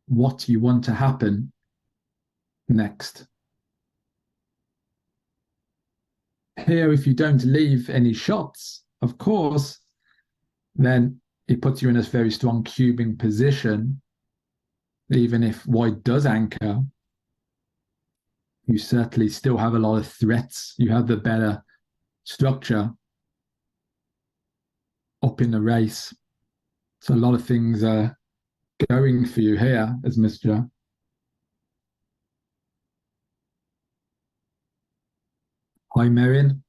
what you want to happen next. Here, if you don't leave any shots, of course, then it puts you in a very strong cubing position. Even if white does anchor, you certainly still have a lot of threats. You have the better structure up in the race. So a lot of things are going for you here as Misja. Hi, Marion.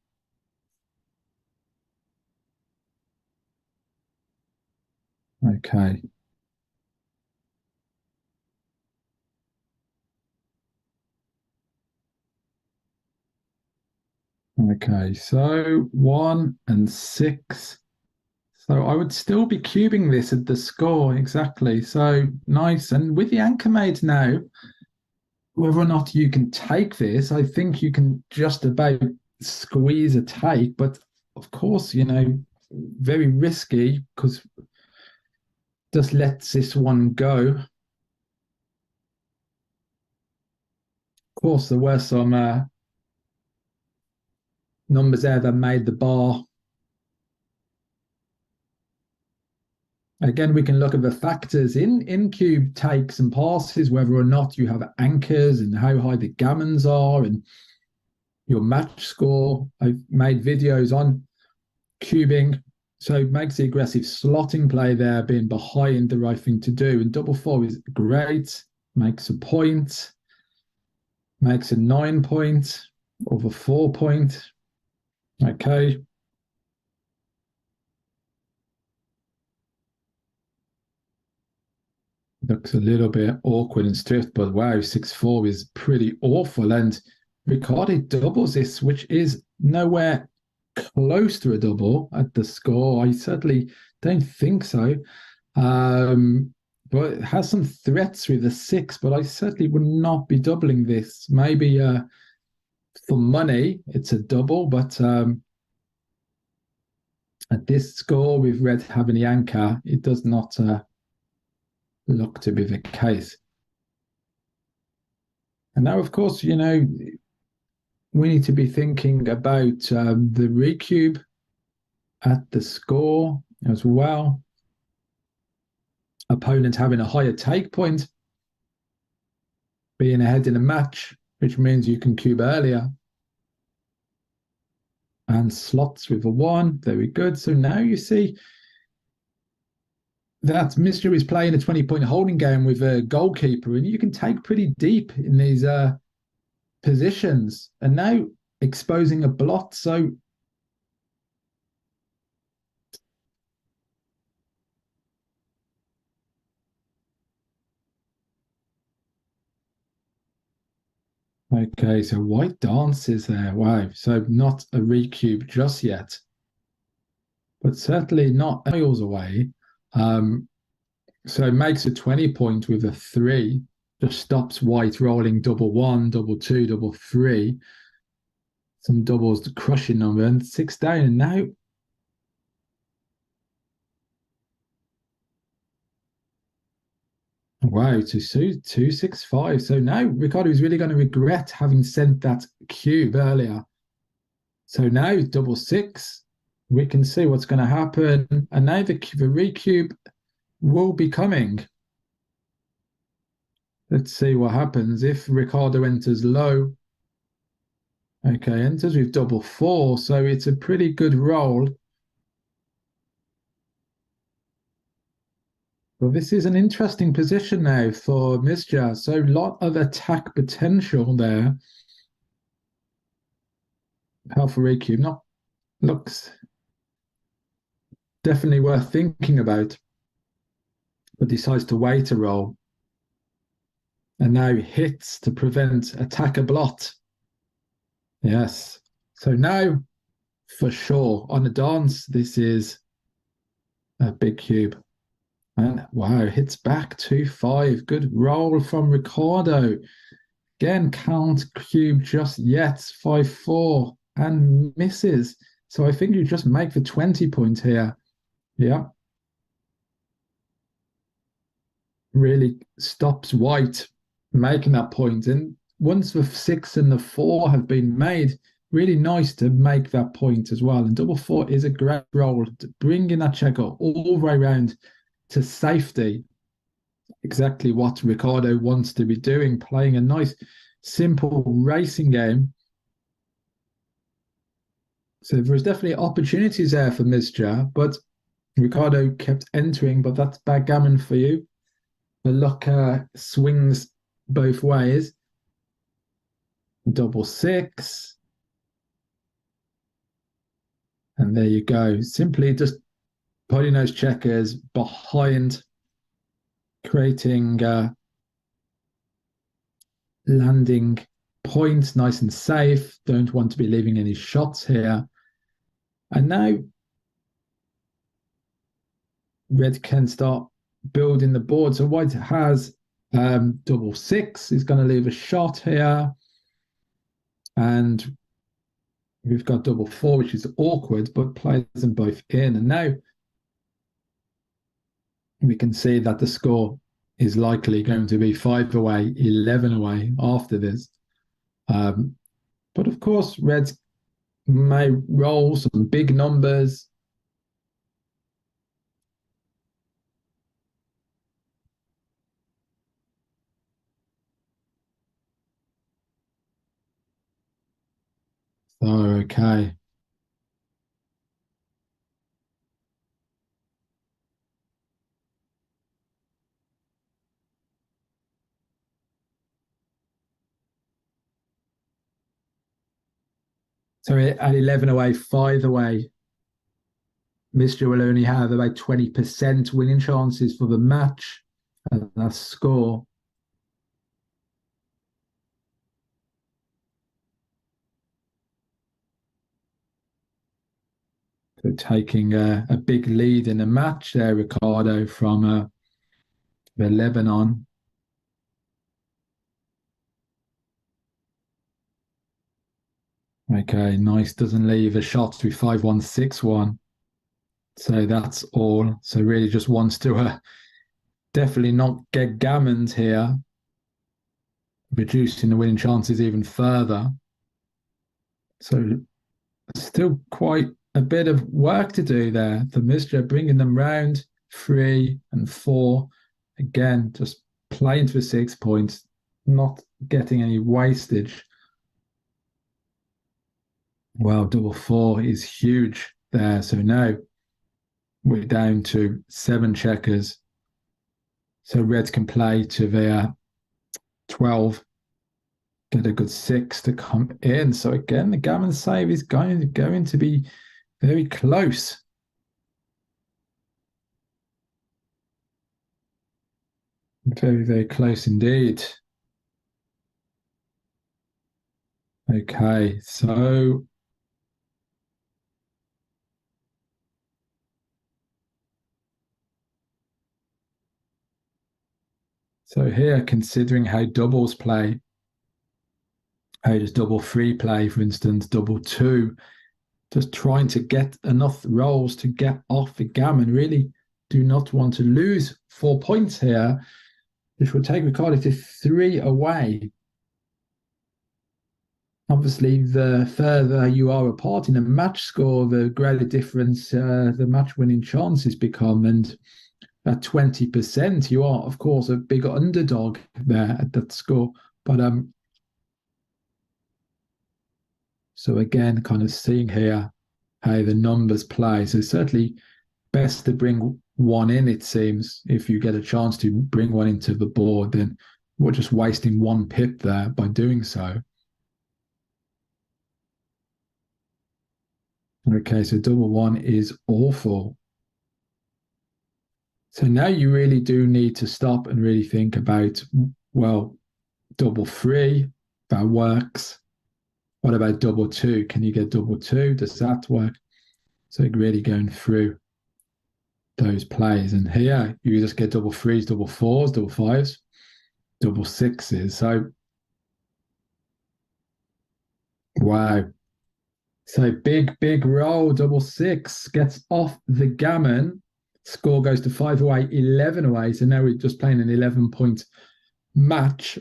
Okay. Okay, so 1 and 6. So I would still be cubing this at the score, exactly. So nice. And with the anchor made now, whether or not you can take this, I think you can just about squeeze a take. But of course, very risky because just lets this one go. Of course, there were some numbers there that made the bar. Again, we can look at the factors in cube takes and passes, whether or not you have anchors and how high the gammons are and your match score. I've made videos on cubing, so it makes the aggressive slotting play there being behind the right thing to do. And double four is great, makes a point, makes a 9 point over 4 point. Okay. Looks a little bit awkward and stiff, but wow, 6-4 is pretty awful. And Ricardo doubles this, which is nowhere close to a double at the score. I certainly don't think so. But it has some threats with the 6, but I certainly would not be doubling this. Maybe for money, it's a double, but at this score with red having the anchor, it does not look to be the case. And now, of course, we need to be thinking about the recube at the score as well. Opponent having a higher take point, being ahead in a match, which means you can cube earlier. And slots with a 1. Very good. So now you see that Misja is playing a 20-point holding game with a goalkeeper, and you can take pretty deep in these positions. And now exposing a blot. So Okay, so white dances there. Wow. So not a recube just yet, but certainly not miles away. Um, so it makes a 20 point with a three, just stops white rolling double one, double two, double three. Some doubles to crushing number and six down. And now, wow, to suit 265. So now Ricardo is really going to regret having sent that cube earlier. So now double six, we can see what's going to happen. And now the recube will be coming. Let's see what happens if Ricardo enters low. Okay, enters with double four, so it's a pretty good roll. Well, this is an interesting position now for Misja. So a lot of attack potential there. Alpha Recube not looks definitely worth thinking about, but decides to wait a roll and now hits to prevent attacker blot. Yes. So now for sure on the dance, this is a big cube. And wow, hits back 2-5. Good roll from Ricardo. Again, can't cube just yet. 5-4 and misses. So I think you just make the 20 point here. Yeah. Really stops white making that point. And once the six and the four have been made, really nice to make that point as well. And double four is a great roll, bringing that checker all the way around to safety. Exactly what Ricardo wants to be doing, playing a nice, simple racing game. So there's definitely opportunities there for Misja, but Ricardo kept entering, but that's backgammon for you. The luck swings both ways. Double six. And there you go. Simply just putting those checkers behind, creating landing points nice and safe. Don't want to be leaving any shots here. And now red can start building the board. So white has double six. He's going to leave a shot here. And we've got double four, which is awkward, but plays them both in. And now we can see that the score is likely going to be 5 away, 11 away after this. But of course, Reds may roll some big numbers. So, okay. So at 11 away, 5 away, Misja will only have about 20% winning chances for the match. And that's score. So taking a big lead in the match there, Ricardo, from the Lebanon. Okay, nice. Doesn't leave a shot to 5-1-6-1. So that's all. So really just wants to definitely not get gammoned here, reducing the winning chances even further. So still quite a bit of work to do there for Misja, bringing them round 3 and 4. Again, just playing for 6 points, not getting any wastage. Well, double four is huge there. So now we're down to 7 checkers. So Reds can play to their 12, get a good 6 to come in. So again, the gammon save is going to be very close. Very, very close indeed. Okay, so here, considering how doubles play, how does double three play, for instance, double two, just trying to get enough rolls to get off the gammon. Really do not want to lose 4 points here, which would take Ricardo to three away. Obviously, the further you are apart in a match score, the greater difference the match winning chances become. And at 20%, you are, of course, a bigger underdog there at that score. But so again, kind of seeing here how the numbers play. So certainly best to bring one in, it seems. If you get a chance to bring one into the board, then we're just wasting one pip there by doing so. Okay, so double one is awful. So now you really do need to stop and really think about, well, double three, that works. What about double two? Can you get double two? Does that work? So really going through those plays. And here you just get double threes, double fours, double fives, double sixes. So wow. So big roll, double six gets off the gammon. Score goes to 5 away, 11 away. So now we're just playing an 11-point match.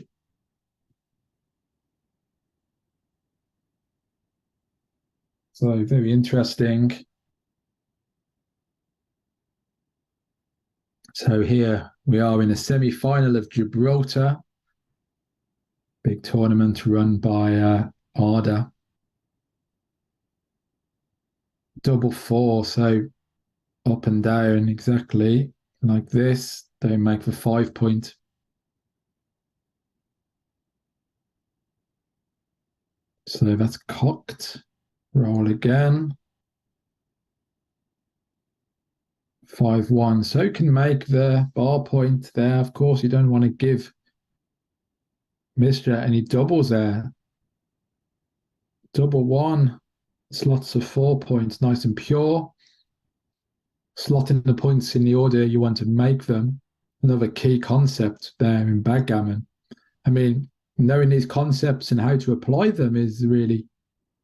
So very interesting. So here we are in a semi-final of Gibraltar, big tournament run by Arda. Double four, so up and down exactly like this. They make the 5 point. So that's cocked. Roll again. 5-1. So can make the bar point there. Of course, you don't want to give Misja any doubles there. Double one. Slots of 4 points, nice and pure. Slotting the points in the order you want to make them. Another key concept there in backgammon. I mean, knowing these concepts and how to apply them is really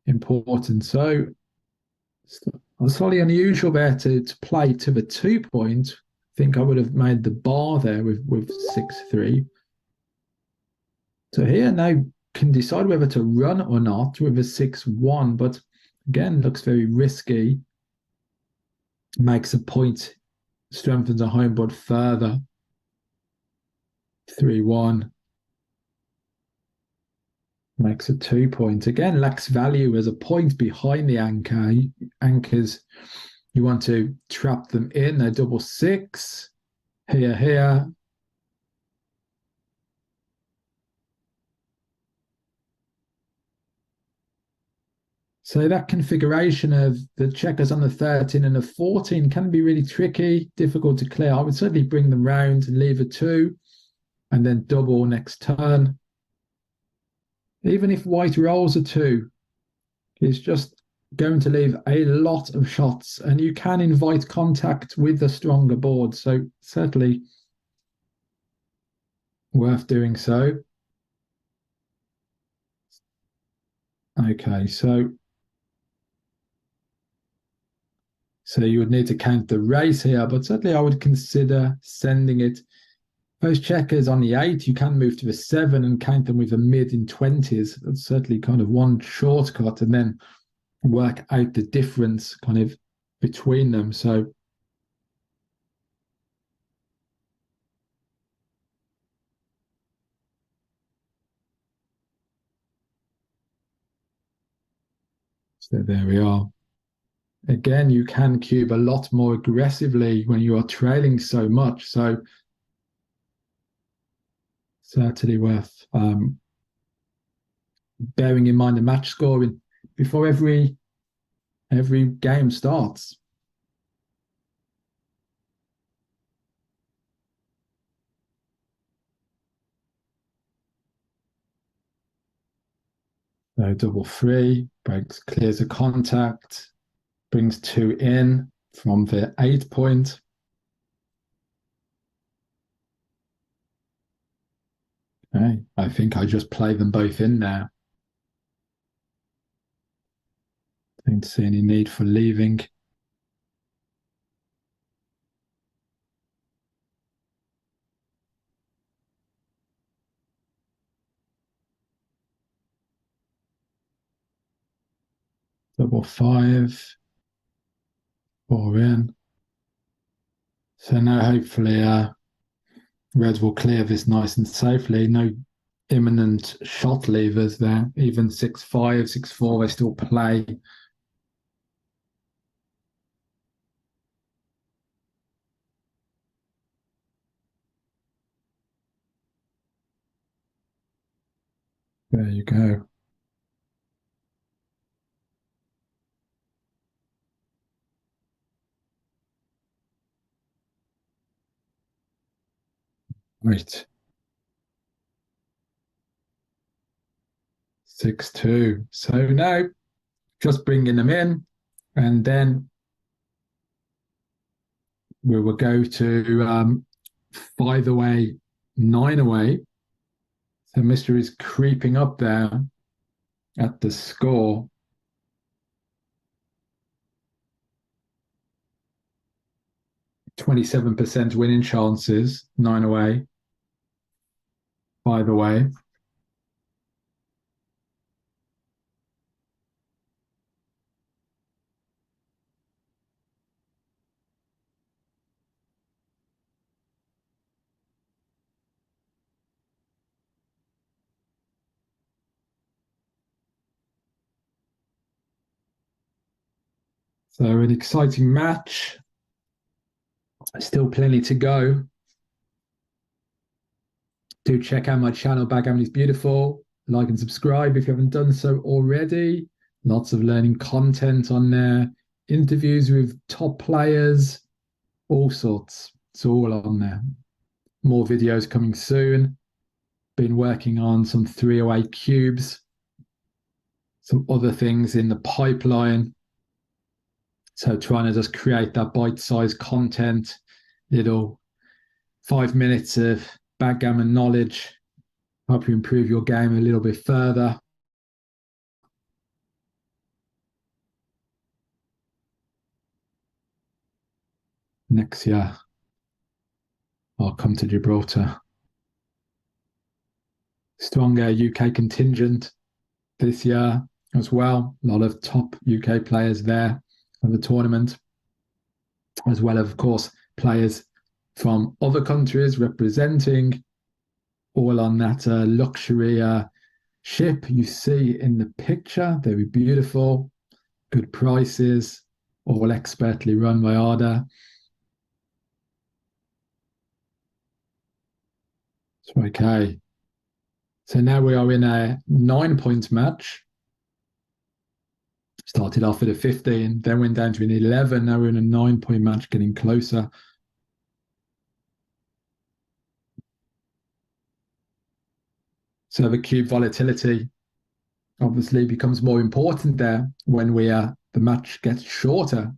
important. So it's slightly unusual there to play to the 2 point. I think I would have made the bar there with 6-3. So here now can decide whether to run or not with a 6-1, but again, looks very risky. Makes a point, strengthens a home board further. 3-1. Makes a 2 point. Again, lacks value as a point behind the anchor. Anchors, you want to trap them in. They're double six. Here. So that configuration of the checkers on the 13 and the 14 can be really tricky, difficult to clear. I would certainly bring them round and leave a 2 and then double next turn. Even if white rolls a 2, it's just going to leave a lot of shots and you can invite contact with the stronger board. So certainly worth doing so. Okay, so you would need to count the race here, but certainly I would consider sending it. Those checkers on the 8, you can move to the 7 and count them with a mid in 20s. That's certainly kind of one shortcut and then work out the difference kind of between them. So there we are. Again, you can cube a lot more aggressively when you are trailing so much. So certainly worth bearing in mind the match scoring before every game starts. So double three, breaks, clears the contact, brings two in from the 8 point. Okay, I think I just play them both in there. Don't see any need for leaving. Double five, four in. So now hopefully Reds will clear this nice and safely. No imminent shot levers there. Even 6-5, 6-4, they still play. There you go. Right. 6-2. So now just bringing them in, and then we will go to 5 away, 9 away. So Mr. is creeping up there at the score. 27% winning chances, 9 away, 5 away. So an exciting match. Still plenty to go. Do check out my channel, Backgammon is Beautiful. Like and subscribe if you haven't done so already. Lots of learning content on there. Interviews with top players, all sorts. It's all on there. More videos coming soon. Been working on some 308 cubes, some other things in the pipeline. So trying to just create that bite-sized content, little 5 minutes of backgammon knowledge, help you improve your game a little bit further. Next year, I'll come to Gibraltar. Stronger UK contingent this year as well. A lot of top UK players there at the tournament, as well as, of course, players from other countries representing, all on that luxury ship you see in the picture. Very beautiful, good prices, all expertly run by Arda. So, okay. So now we are in a 9 point match. Started off at a 15, then went down to an 11. Now we're in a 9 point match, getting closer. So the cube volatility obviously becomes more important there when the match gets shorter.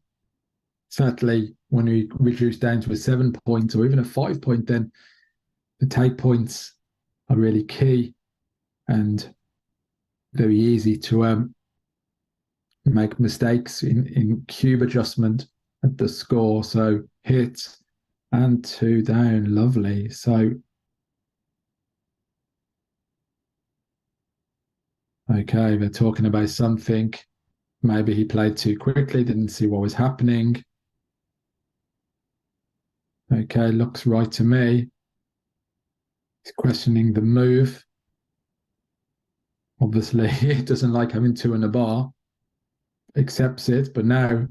Certainly when we reduce down to a 7 point or even a 5 point, then the take points are really key and very easy to make mistakes in cube adjustment at the score. So hit and two down, lovely. So okay, they're talking about something. Maybe he played too quickly, didn't see what was happening. Okay, looks right to me. He's questioning the move. Obviously, he doesn't like having two in a bar. Accepts it, but now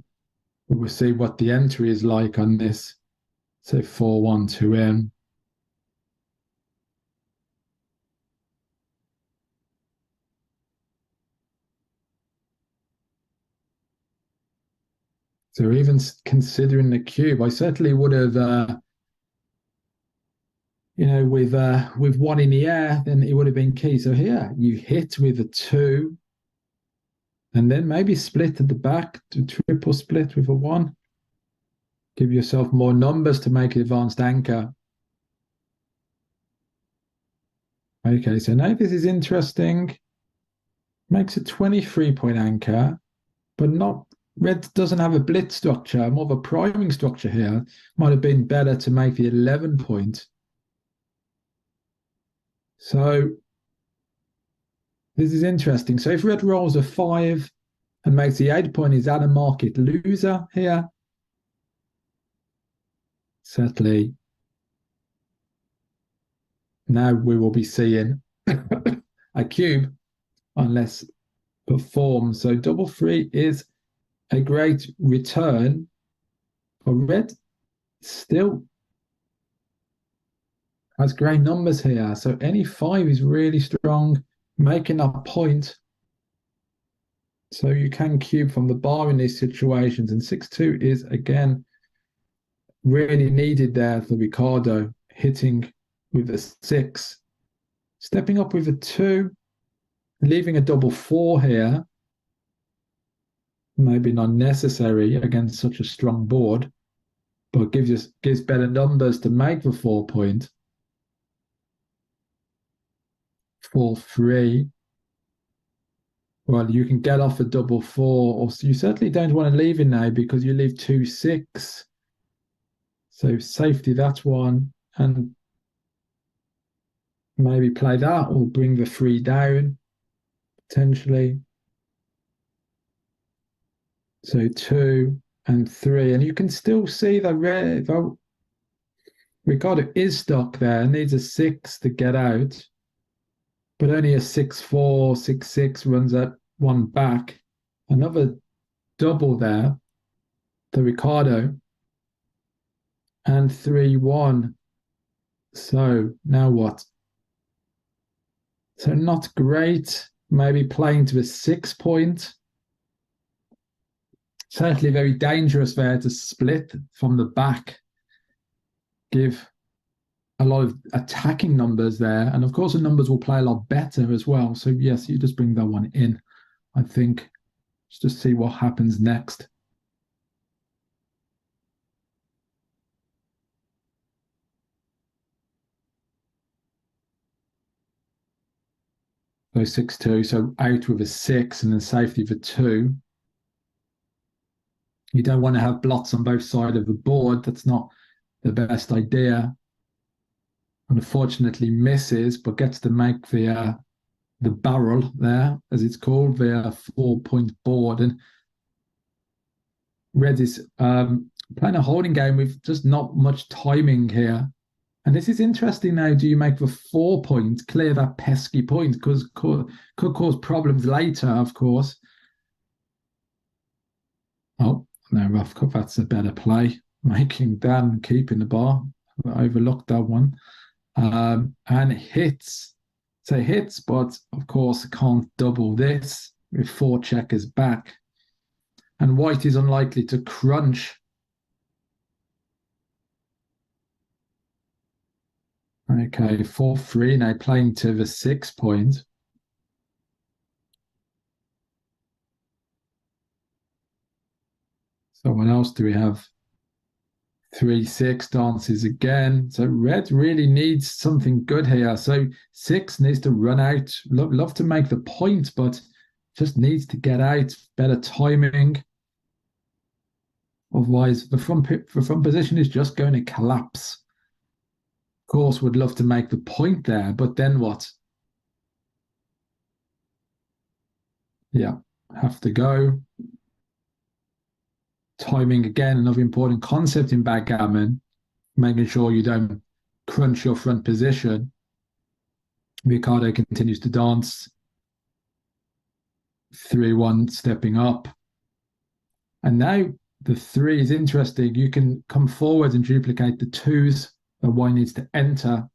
we'll see what the entry is like on this. Say 4-1, 2 in. So even considering the cube, I certainly would have, with one in the air, then it would have been key. So here you hit with a two, And then maybe split at the back to triple split with a 1. Give yourself more numbers to make advanced anchor. Okay, so now this is interesting. Makes a 23-point anchor, but not red doesn't have a blitz structure, more of a priming structure here. Might have been better to make the 11-point. So this is interesting. So if red rolls a 5 and makes the 8-point, is that a market loser here? Certainly. Now we will be seeing a cube unless performed. So double 3 is a great return for red. Still has great numbers here. So any 5 is really strong, making a point. So you can cube from the bar in these situations. And 6-2 is, again, really needed there for Ricardo, hitting with a 6. Stepping up with a 2, leaving a double 4 here. Maybe not necessary against such a strong board, but gives better numbers to make the 4-point. 4-3. Well, you can get off a double 4, or you certainly don't want to leave it now because you leave 2-6. So safety, that's one, and maybe play that or bring the 3 down potentially. So 2 and 3, and you can still see that Ricardo is stuck there, needs a 6 to get out, but only a 6-4, 6-6 runs at 1 back. Another double there to Ricardo, and 3-1. So now what? So not great. Maybe playing to a 6-point. Certainly very dangerous there to split from the back. Give a lot of attacking numbers there. And of course, the numbers will play a lot better as well. So yes, you just bring that one in, I think. Let's just see what happens next. So 6-2, so out with a 6 and then safety for 2. You don't want to have blots on both sides of the board. That's not the best idea. Unfortunately misses, but gets to make the barrel there, as it's called, the 4-point board. And red is playing a holding game with just not much timing here. And this is interesting now. Do you make the 4-point, clear that pesky point? Because could cause problems later, of course. Oh, no, rough cut. That's a better play. Making that and keeping the bar. I overlooked that one. And hits. So hits, but of course can't double this with 4 checkers back. And white is unlikely to crunch. Okay, 4-3 now playing to the 6-point. So what else do we have? 3-6 dances again. So red really needs something good here. So 6 needs to run out. Love to make the point, but just needs to get out. Better timing. Otherwise, the front position is just going to collapse. Of course, would love to make the point there, but then what? Yeah, have to go. Timing, again, another important concept in backgammon, making sure you don't crunch your front position. Ricardo continues to dance. 3-1, stepping up. And now the 3 is interesting. You can come forward and duplicate the 2s that white needs to enter.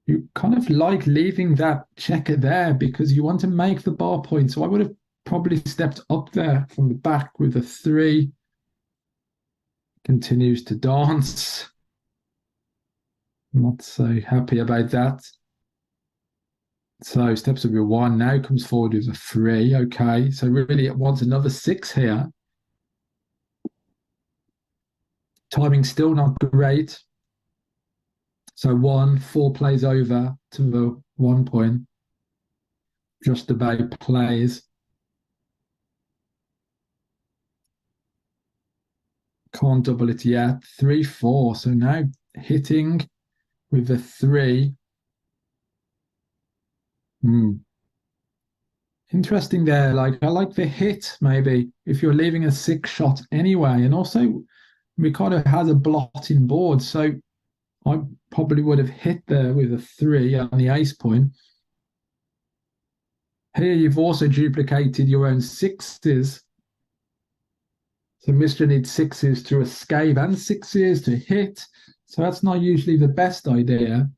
You kind of like leaving that checker there because you want to make the bar point. So I would have probably stepped up there from the back with a 3. Continues to dance. Not so happy about that. So steps up your one, now comes forward with a three. Okay, so really it wants another six here. Timing still not great. So one, four plays over to the 1 point. Just about plays. Can't double it yet. 3, 4. So now hitting with a three. Interesting there. Like I like the hit, maybe, if you're leaving a six shot anyway. And also Ricardo has a blotting board, so I probably would have hit there with a three on the ace point. Here you've also duplicated your own sixes. So Misja needs sixes to escape and sixes to hit. So that's not usually the best idea.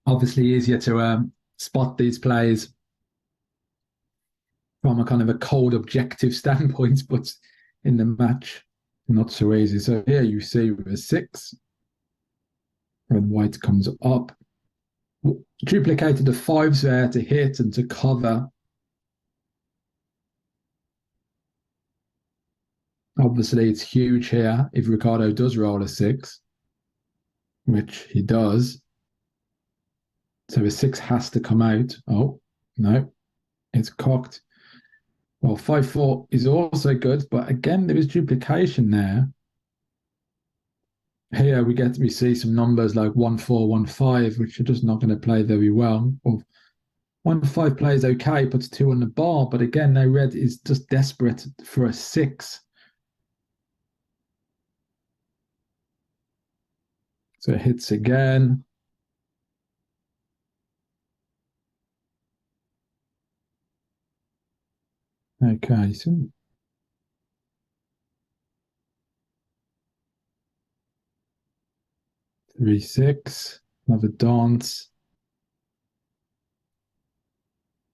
Obviously easier to spot these plays from a kind of a cold objective standpoint, but in the match, not so easy. So here you see with a six, when white comes up, duplicated the fives there to hit and to cover. Obviously, it's huge here if Ricardo does roll a six, which he does. So a six has to come out. Oh, no, it's cocked. Well, 5-4 is also good, but again, there is duplication there. Here we see some numbers like 1-4, 1-5, which are just not going to play very well. Or 1-5 plays okay, puts two on the bar, but again, now red is just desperate for a six. So it hits again. Okay, so 3-6, another dance.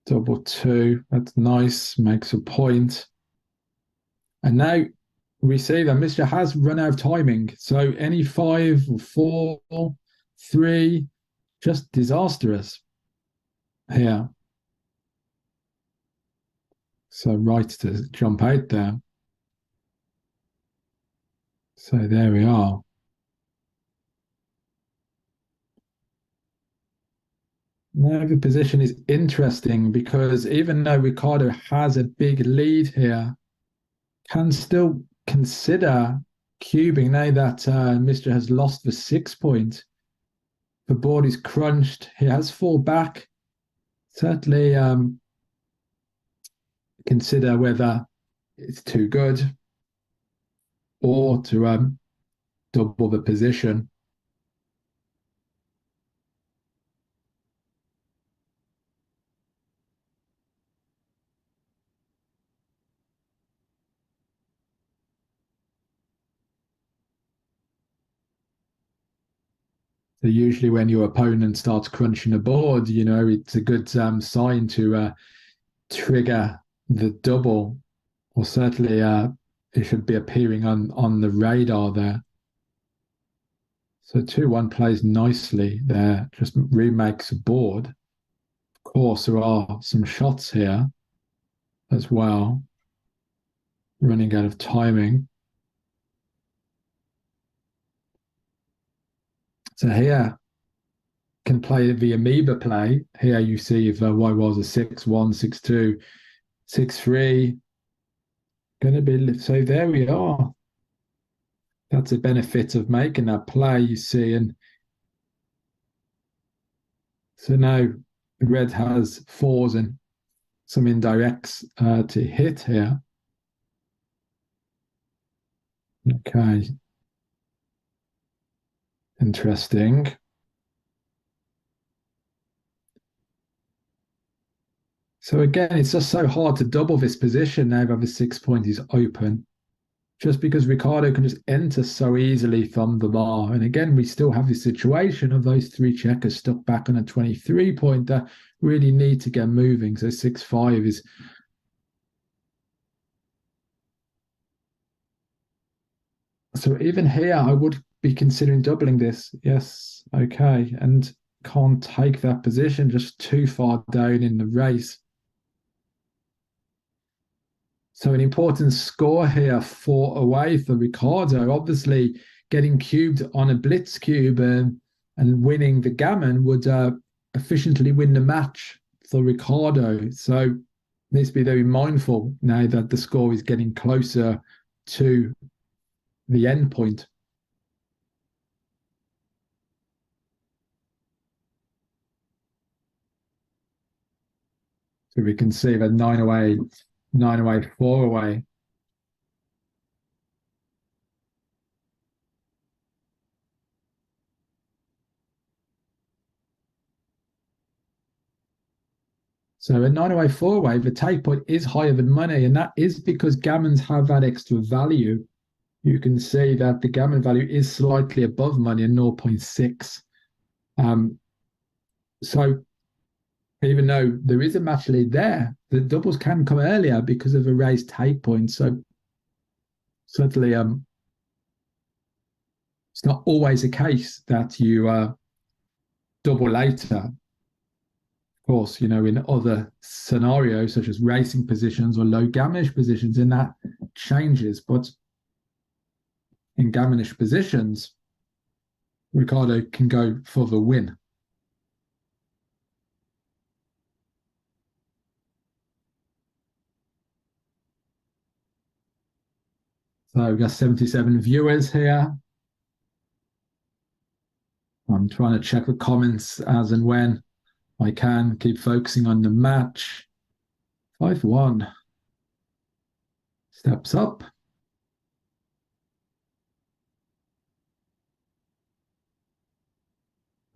Double two, that's nice, makes a point. And now we see that Misja has run out of timing. So any 5 or 4, 3, just disastrous here. So right to jump out there. So there we are. Now the position is interesting because even though Ricardo has a big lead here, can still consider cubing now that Misja has lost the 6 point. The board is crunched. He has four back. Certainly consider whether it's too good or to double the position. So usually when your opponent starts crunching the board, it's a good sign to trigger the double, or certainly it should be appearing on the radar there. So 2-1 plays nicely there, just remakes a board. Of course, there are some shots here as well, running out of timing. So here can play the amoeba play. Here you see if Y was a 6-1, 6-2, 6-3. Going to be, so there we are. That's a benefit of making that play, you see. And so now red has fours and some indirects to hit here. Okay. Interesting. So again, it's just so hard to double this position now that the 6 point is open, just because Ricardo can just enter so easily from the bar. And again, we still have the situation of those three checkers stuck back on a 23 point that really need to get moving. So 6-5 is So even here, I would be considering doubling this. Yes, okay. And can't take that position, just too far down in the race. So an important score here, 4 away for Ricardo. Obviously, getting cubed on a blitz cube and winning the gammon would efficiently win the match for Ricardo. So needs to be very mindful now that the score is getting closer to the end point. So we can see that 9 away, 9 away, 4 away. So at 9 away, 4 away, the take point is higher than money, and that is because gammons have that extra value. You can see that the gammon value is slightly above money at 0.6. So even though there is a match lead there, the doubles can come earlier because of a raised take point. So certainly, it's not always a case that you double later. Of course, in other scenarios such as racing positions or low gammonish positions, in that changes. But in gammonish positions, Ricardo can go for the win. So we've got 77 viewers here. I'm trying to check the comments as and when I can, keep focusing on the match. 5-1. Steps up.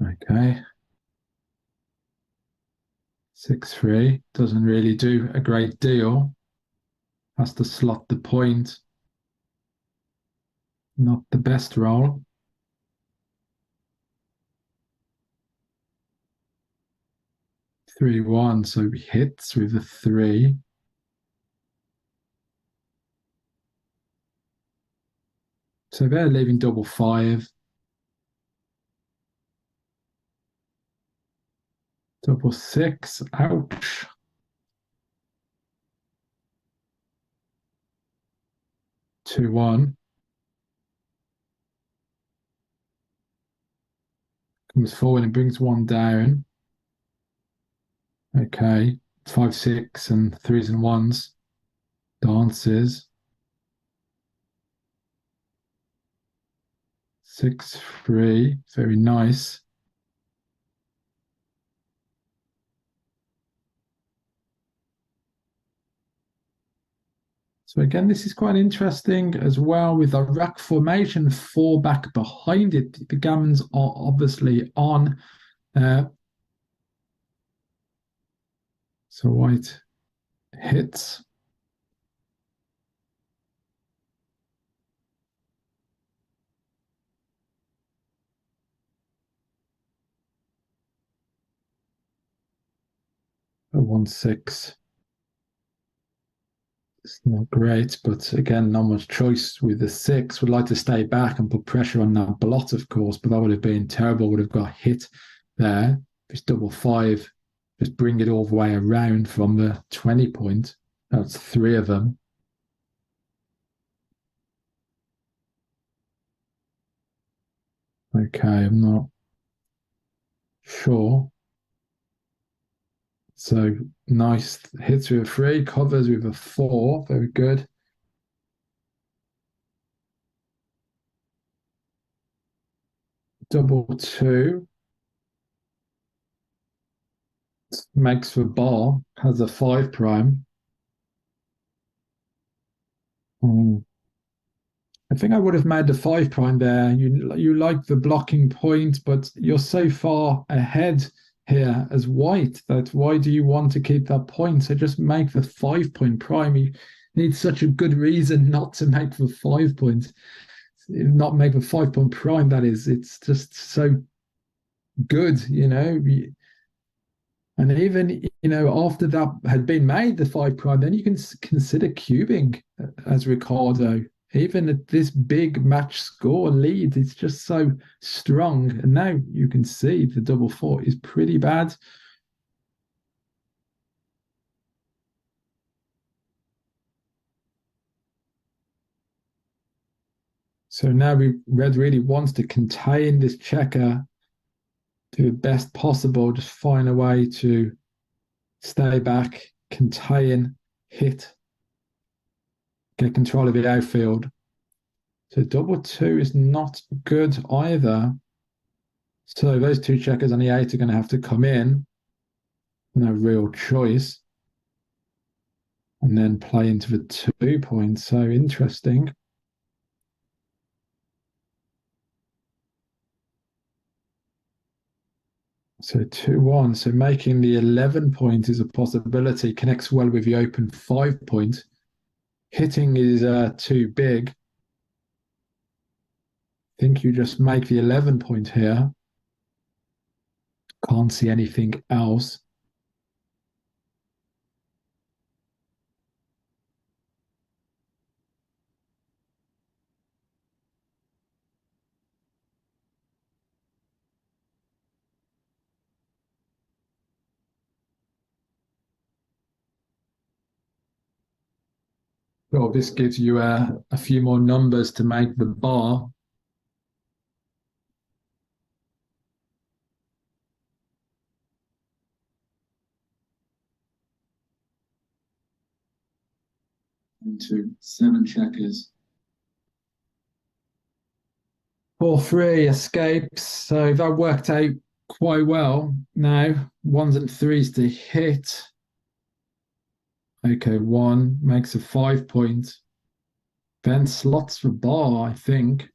Okay. 6-3. Doesn't really do a great deal. Has to slot the point. Not the best roll. 3-1. So he hits with a 3. So they're leaving double 5. Double 6. Ouch. 2-1. Comes forward and brings one down. Okay. 5-6 and 3s and 1s. Dances. 6-3. Very nice. So again, this is quite interesting as well with a rack formation, 4 back behind it. The gammons are obviously on. So white hits. A 1-6. It's not great, but again, not much choice with the 6. Would like to stay back and put pressure on that blot, of course, but that would have been terrible. Would have got hit there. It's double 5. Just bring it all the way around from the 20 point. That's 3 of them. Okay, I'm not sure. So nice hits with a 3, covers with a 4. Very good. Double 2. Makes for bar. Has a 5 prime. I think I would have made the 5 prime there. You like the blocking point, but you're so far ahead here as white that why do you want to keep that point? So just make the 5 point prime. You need such a good reason not to make the 5 point, not make the 5 point prime. That is, it's just so good. And even after that had been made, the 5 prime, then you can consider cubing as Ricardo even at this big match score lead, it's just so strong. And now you can see the double four is pretty bad. So now red really wants to contain this checker to the best possible, just find a way to stay back, contain, hit, get control of the outfield. So double two is not good either. So those two checkers on the eight are going to have to come in. No real choice. And then play into the 2 point. So interesting. So 2-1. So making the 11 point is a possibility. Connects well with the open 5 point. Hitting is too big. I think you just make the 11 point here. Can't see anything else. Well, this gives you a few more numbers to make the bar. Into 7 checkers. 4-3 escapes. So that worked out quite well. Now, ones and threes to hit. Okay, 1 makes a 5 point. Then slots the bar, I think.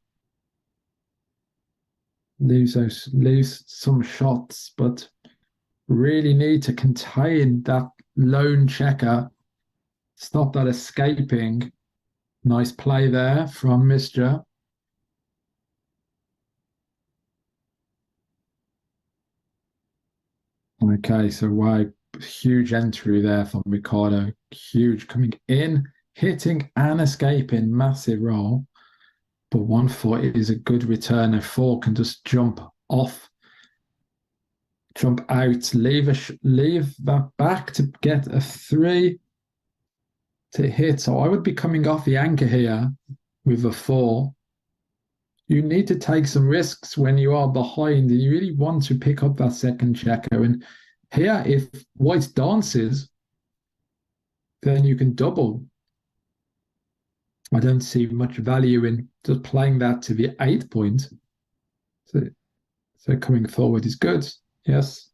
Leaves some shots, but really need to contain that lone checker. Stop that escaping. Nice play there from Misja. Okay, so wow, huge entry there from Ricardo. Huge coming in, hitting and escaping. Massive roll. But 1-4 is a good return. A 4 can just jump off, jump out, leave that back to get a 3 to hit. So I would be coming off the anchor here with a 4. You need to take some risks when you are behind and you really want to pick up that second checker. And here, if white dances, then you can double. I don't see much value in just playing that to the 8 point. So coming forward is good. Yes.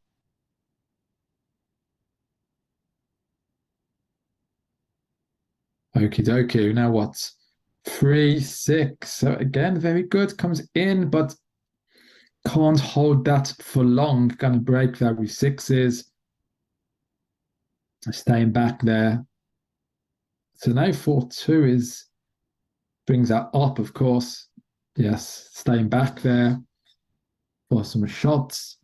Okie dokie. Now what? 3-6. So again, very good. Comes in, but can't hold that for long. Gonna break that with 6s. Staying back there. So now 4-2 is brings that up, of course. Yes, staying back there for some shots.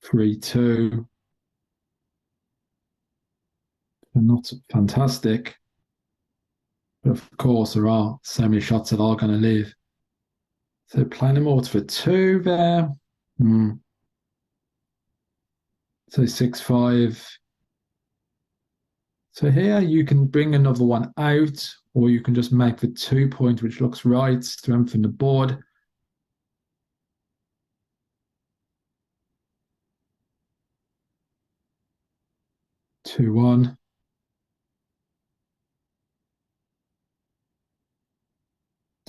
3-2. Not fantastic. But of course, there are so many shots that are going to leave. So playing them all for 2 there. So 6-5. So here you can bring another one out, or you can just make the 2 point, which looks right, strengthen the board. Two, 1.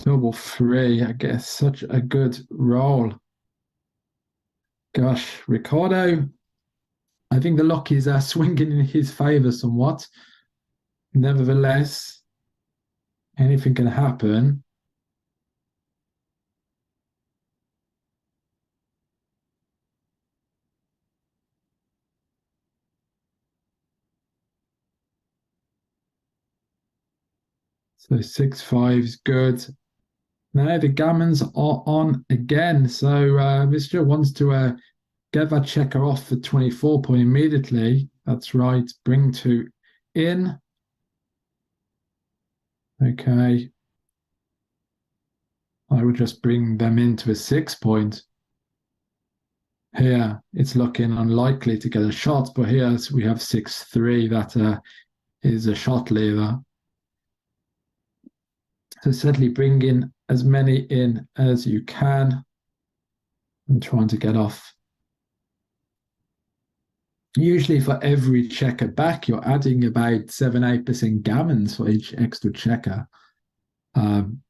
Double 3, I guess. Such a good roll. Gosh, Ricardo, I think the luck is swinging in his favour somewhat. Nevertheless, anything can happen. So 6-5 is good. Now the gammons are on again. So Misja wants to get that checker off for 24 point immediately. That's right. Bring 2 in. Okay. I would just bring them into a 6 point. Here, it's looking unlikely to get a shot, but here we have 6-3. That is a shot leader. So certainly bring in as many in as you can and trying to get off. Usually for every checker back, you're adding about 7-8% gammons for each extra checker. Um,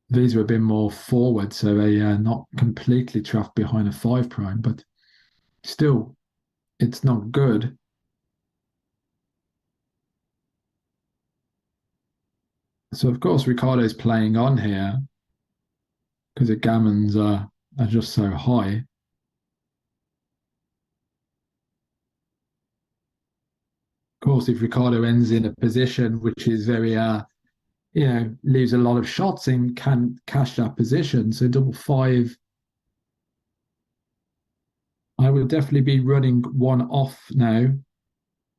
these are a bit more forward, so they are not completely trapped behind a 5', but still, it's not good. So, of course, Ricardo's playing on here because the gammons are just so high. Of course, if Ricardo ends in a position which is very, leaves a lot of shots and can cash that position, so double five, I would definitely be running one off now.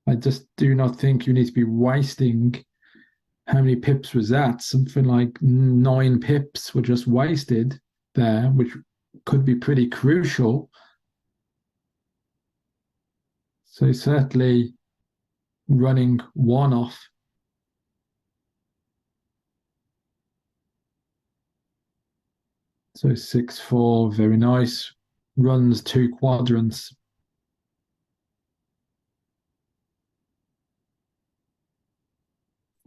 I just do not think you need to be wasting. How many pips was that? Something like 9 pips were just wasted there, which could be pretty crucial. So certainly running one off. So 6-4, very nice. Runs 2 quadrants.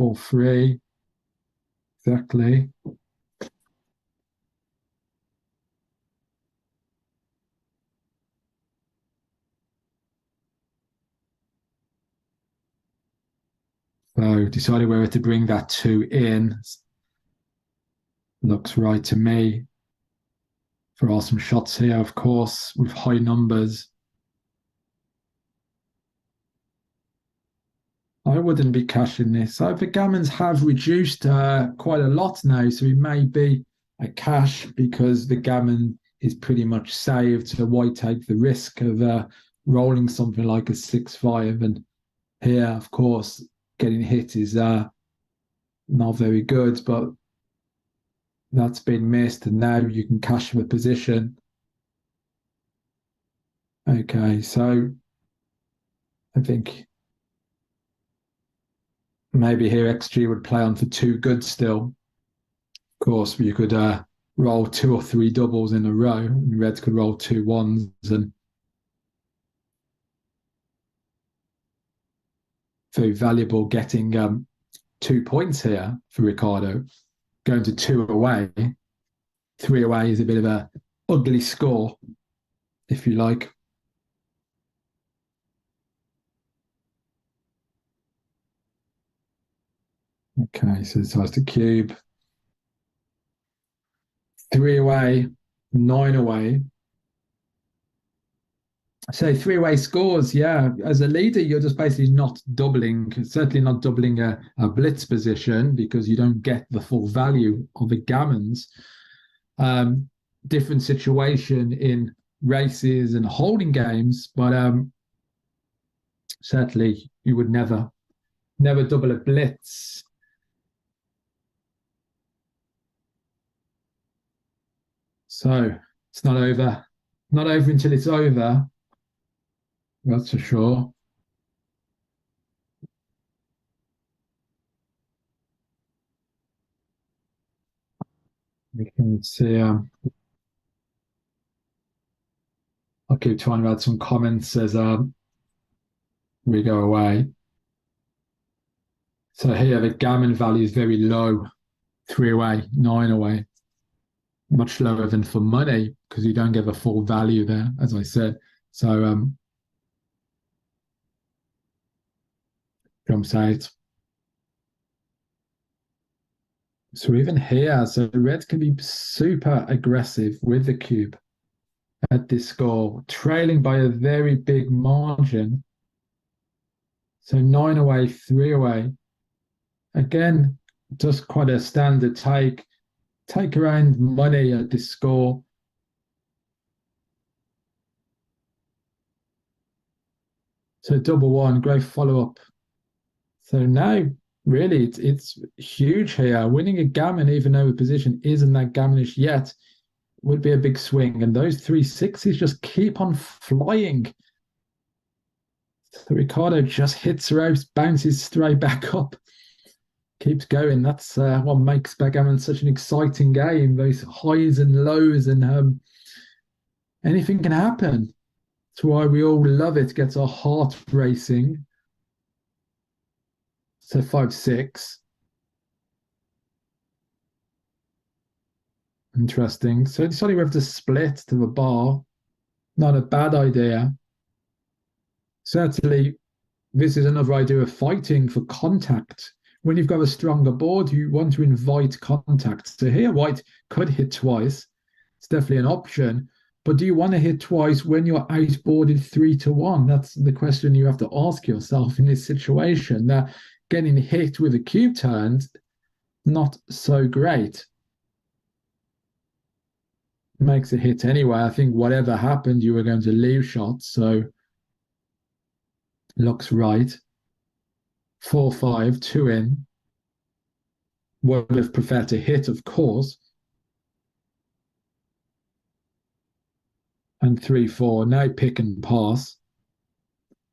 4-3, exactly. So decided whether to bring that 2 in. Looks right to me. There are some shots here, of course, with high numbers. I wouldn't be cashing this. So the gammons have reduced quite a lot now, so it may be a cash because the gammon is pretty much saved. So why take the risk of rolling something like a 6-5? And here, of course, getting hit is not very good, but that's been missed, and now you can cash the position. Okay, so I think maybe here XG would play on for 2 good still. Of course, you could roll 2 or 3 doubles in a row, and Reds could roll 2 1s, and very valuable getting 2 points here for Ricardo. Going to 2 away, 3 away is a bit of a ugly score, if you like. Okay, so this has the cube. 3 away, 9 away. So 3 away scores, yeah. As a leader, you're just basically not doubling, certainly not doubling a blitz position because you don't get the full value of the gammons. Different situation in races and holding games, but certainly you would never double a blitz. So it's not over until it's over. That's for sure. We can see. I'll keep trying to add some comments as we go away. So here the gammon value is very low. 3 away, 9 away. Much lower than for money because you don't get the full value there, as I said. So jumps out. So even here, so red can be super aggressive with the cube at this score, trailing by a very big margin. So 9 away, 3 away. Again, just quite a standard take. Take around money at this score. So double one, great follow up. So now Really, it's huge here. Winning a gammon, even though the position isn't that gammonish yet, would be a big swing. And those three sixes just keep on flying. So Ricardo just hits ropes, bounces straight back up, keeps going. That's what makes backgammon such an exciting game. Those highs and lows, and anything can happen. That's why we all love it. Gets our heart racing. So 5-6. Interesting. So deciding we have to split to the bar. Not a bad idea. Certainly, this is another idea of fighting for contact. When you've got a stronger board, you want to invite contact. So here, white could hit twice. It's definitely an option. But do you want to hit twice when you're outboarded 3-1? That's the question you have to ask yourself in this situation. That getting hit with a cube turns, not so great. Makes a hit anyway. I think whatever happened, you were going to leave shots. So looks right. 4-5, 2 in. Would have preferred to hit, of course. And 3-4. Now pick and pass.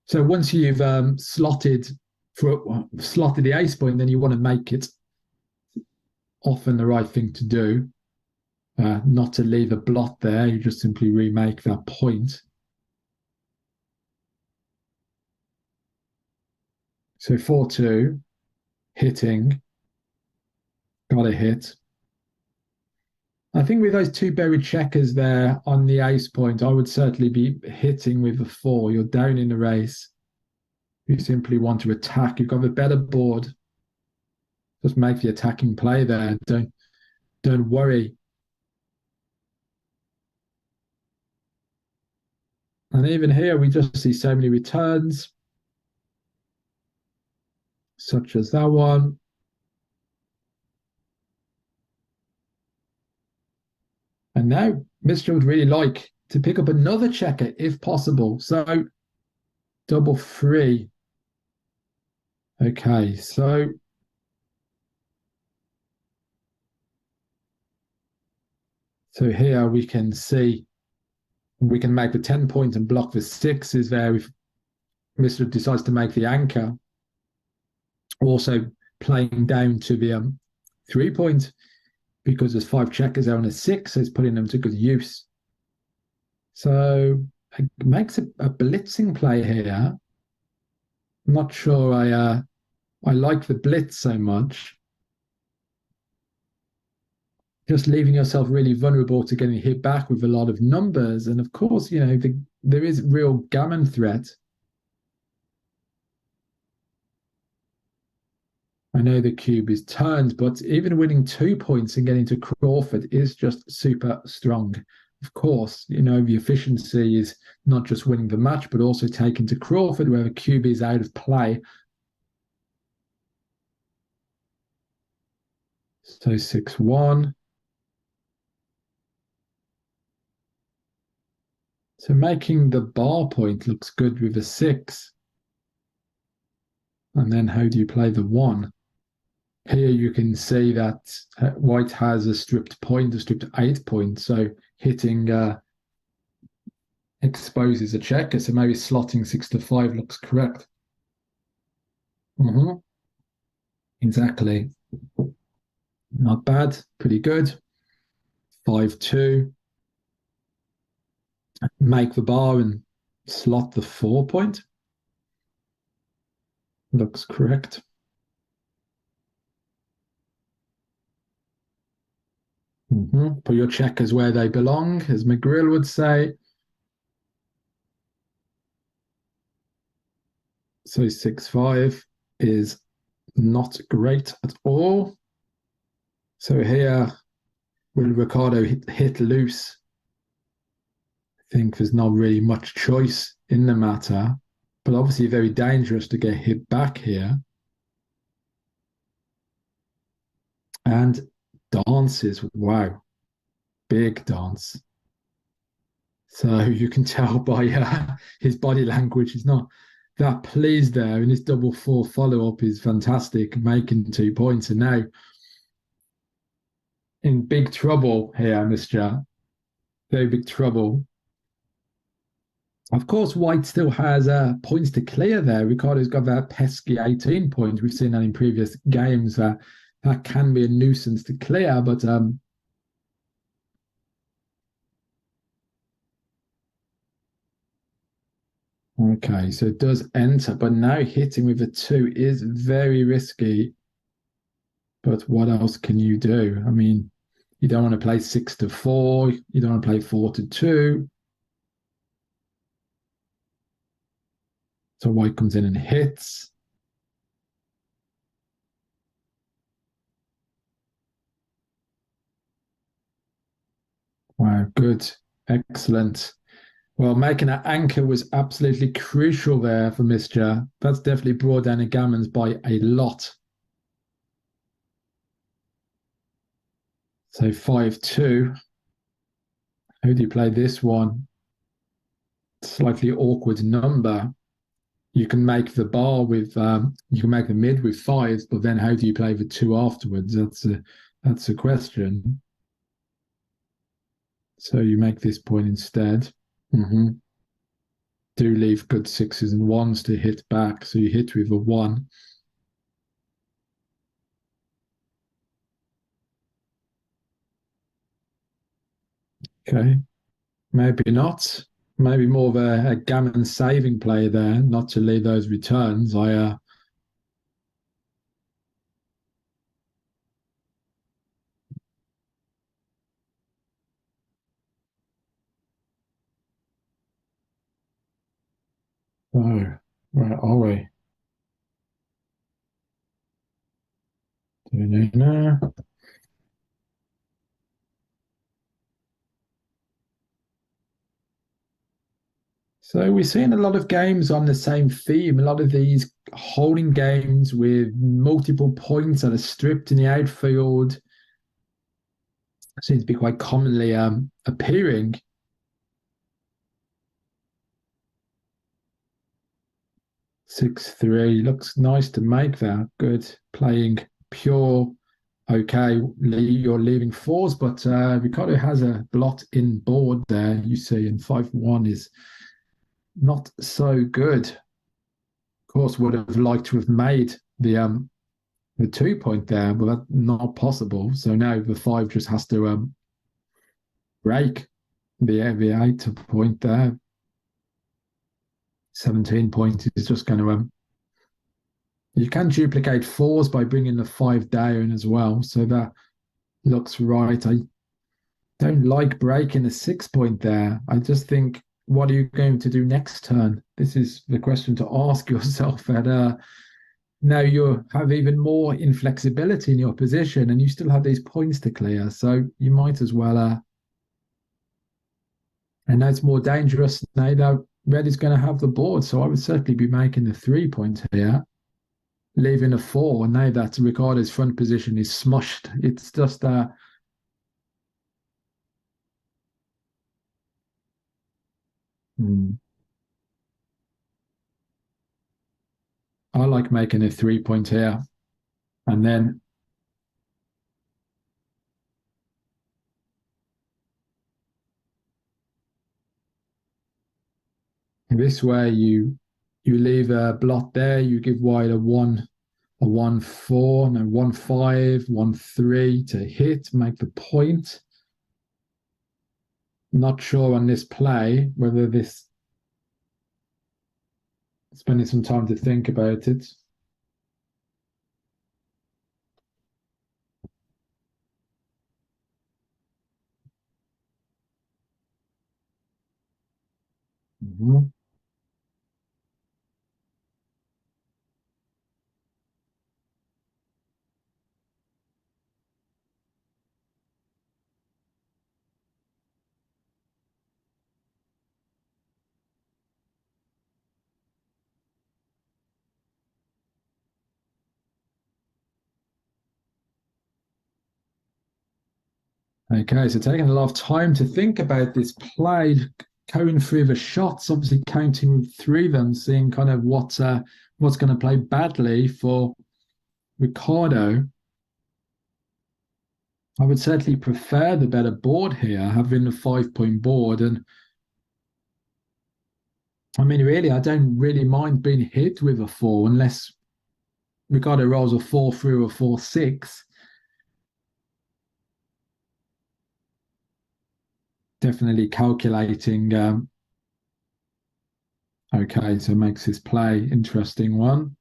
So once you've slotted the ace point, then you want to make it often the right thing to do. Not to leave a blot there. You just simply remake that point. So 4-2, hitting, got a hit. I think with those two buried checkers there on the ace point, I would certainly be hitting with the 4. You're down in the race. You simply want to attack. You've got a better board. Just make the attacking play there. Don't worry. And even here, we just see so many returns, such as that one. And now Misja would really like to pick up another checker if possible. So double 3. Okay, so here we can see we can make the 10 point and block the 6s there if Misja decides to make the anchor. Also playing down to the 3 point because there's 5 checkers there on a 6, so it's putting them to good use. So it makes a blitzing play here. I'm not sure I like the blitz so much. Just leaving yourself really vulnerable to getting hit back with a lot of numbers. And of course, there is real gammon threat. I know the cube is turned, but even winning 2 points and getting to Crawford is just super strong. Of course, the efficiency is not just winning the match, but also taking to Crawford where the cube is out of play. So 6-1. So making the bar point looks good with a 6. And then how do you play the 1? Here you can see that white has a stripped 8 point. So hitting exposes a checker. So maybe slotting 6-5 looks correct. Exactly. Not bad. Pretty good. 5-2. Make the bar and slot the 4 point. Looks correct. Put your checkers where they belong, as McGrill would say. So 6-5 is not great at all. So here, will Ricardo hit loose? I think there's not really much choice in the matter, but obviously very dangerous to get hit back here. And dances, wow, big dance. So you can tell by his body language, he's not that please there and his double four follow up is fantastic, making 2 points. And now in big trouble here, Misja. Very big trouble. Of course, White still has points to clear there. Ricardo's got that pesky 18 points. We've seen that in previous games. That can be a nuisance to clear, but okay, so it does enter, but now hitting with a two is very risky. But what else can you do? I mean, you don't want to play 6 to 4. You don't want to play 4 to 2. So White comes in and hits. Wow, good. Excellent. Well, making that anchor was absolutely crucial there for Misja. That's definitely brought down the gammons by a lot. So 5-2. How do you play this one? Slightly awkward number. You can make the bar with you can make the mid with fives, but then how do you play the two afterwards? That's a question. So you make this point instead. Mm-hmm. Do leave good sixes and ones to hit back. So you hit with a one. Okay. Maybe not. Maybe more of a gammon saving play there, not to leave those returns. Oh, where are we? Da-da-da. So we're seeing a lot of games on the same theme. A lot of these holding games with multiple points that are stripped in the outfield seem to be quite commonly appearing. 6-3 looks nice to make that. Good playing pure. Okay, you're leaving fours, but Ricardo has a blot in board there, you see, and 5-1 is not so good. Of course, would have liked to have made the 2 point there, but that's not possible. So now the five just has to break the 8 point there. 17 points is just going to you can duplicate fours by bringing the five down as well. So that looks right. I don't like breaking a 6 point there. I just think, what are you going to do next turn? This is the question to ask yourself. And now you have even more inflexibility in your position and you still have these points to clear. So you might as well, and that's more dangerous now that red is going to have the board. So I would certainly be making the 3 point here, leaving a four. And now that Ricardo's front position is smushed, it's just hmm, I like making a 3 point here. And then this way you leave a blot there, you give white a 1-4, no 1-5, 1-3 to hit, make the point. Not sure on this play whether this spending some time to think about it. Mhm. Okay, so taking a lot of time to think about this play. going through the shots, obviously counting through them, seeing kind of what's going to play badly for Ricardo. I would certainly prefer the better board here, having the 5 point board. And I mean, really, I don't really mind being hit with a four unless Ricardo rolls a four through a 4-6. Definitely calculating. Okay, so makes his play interesting one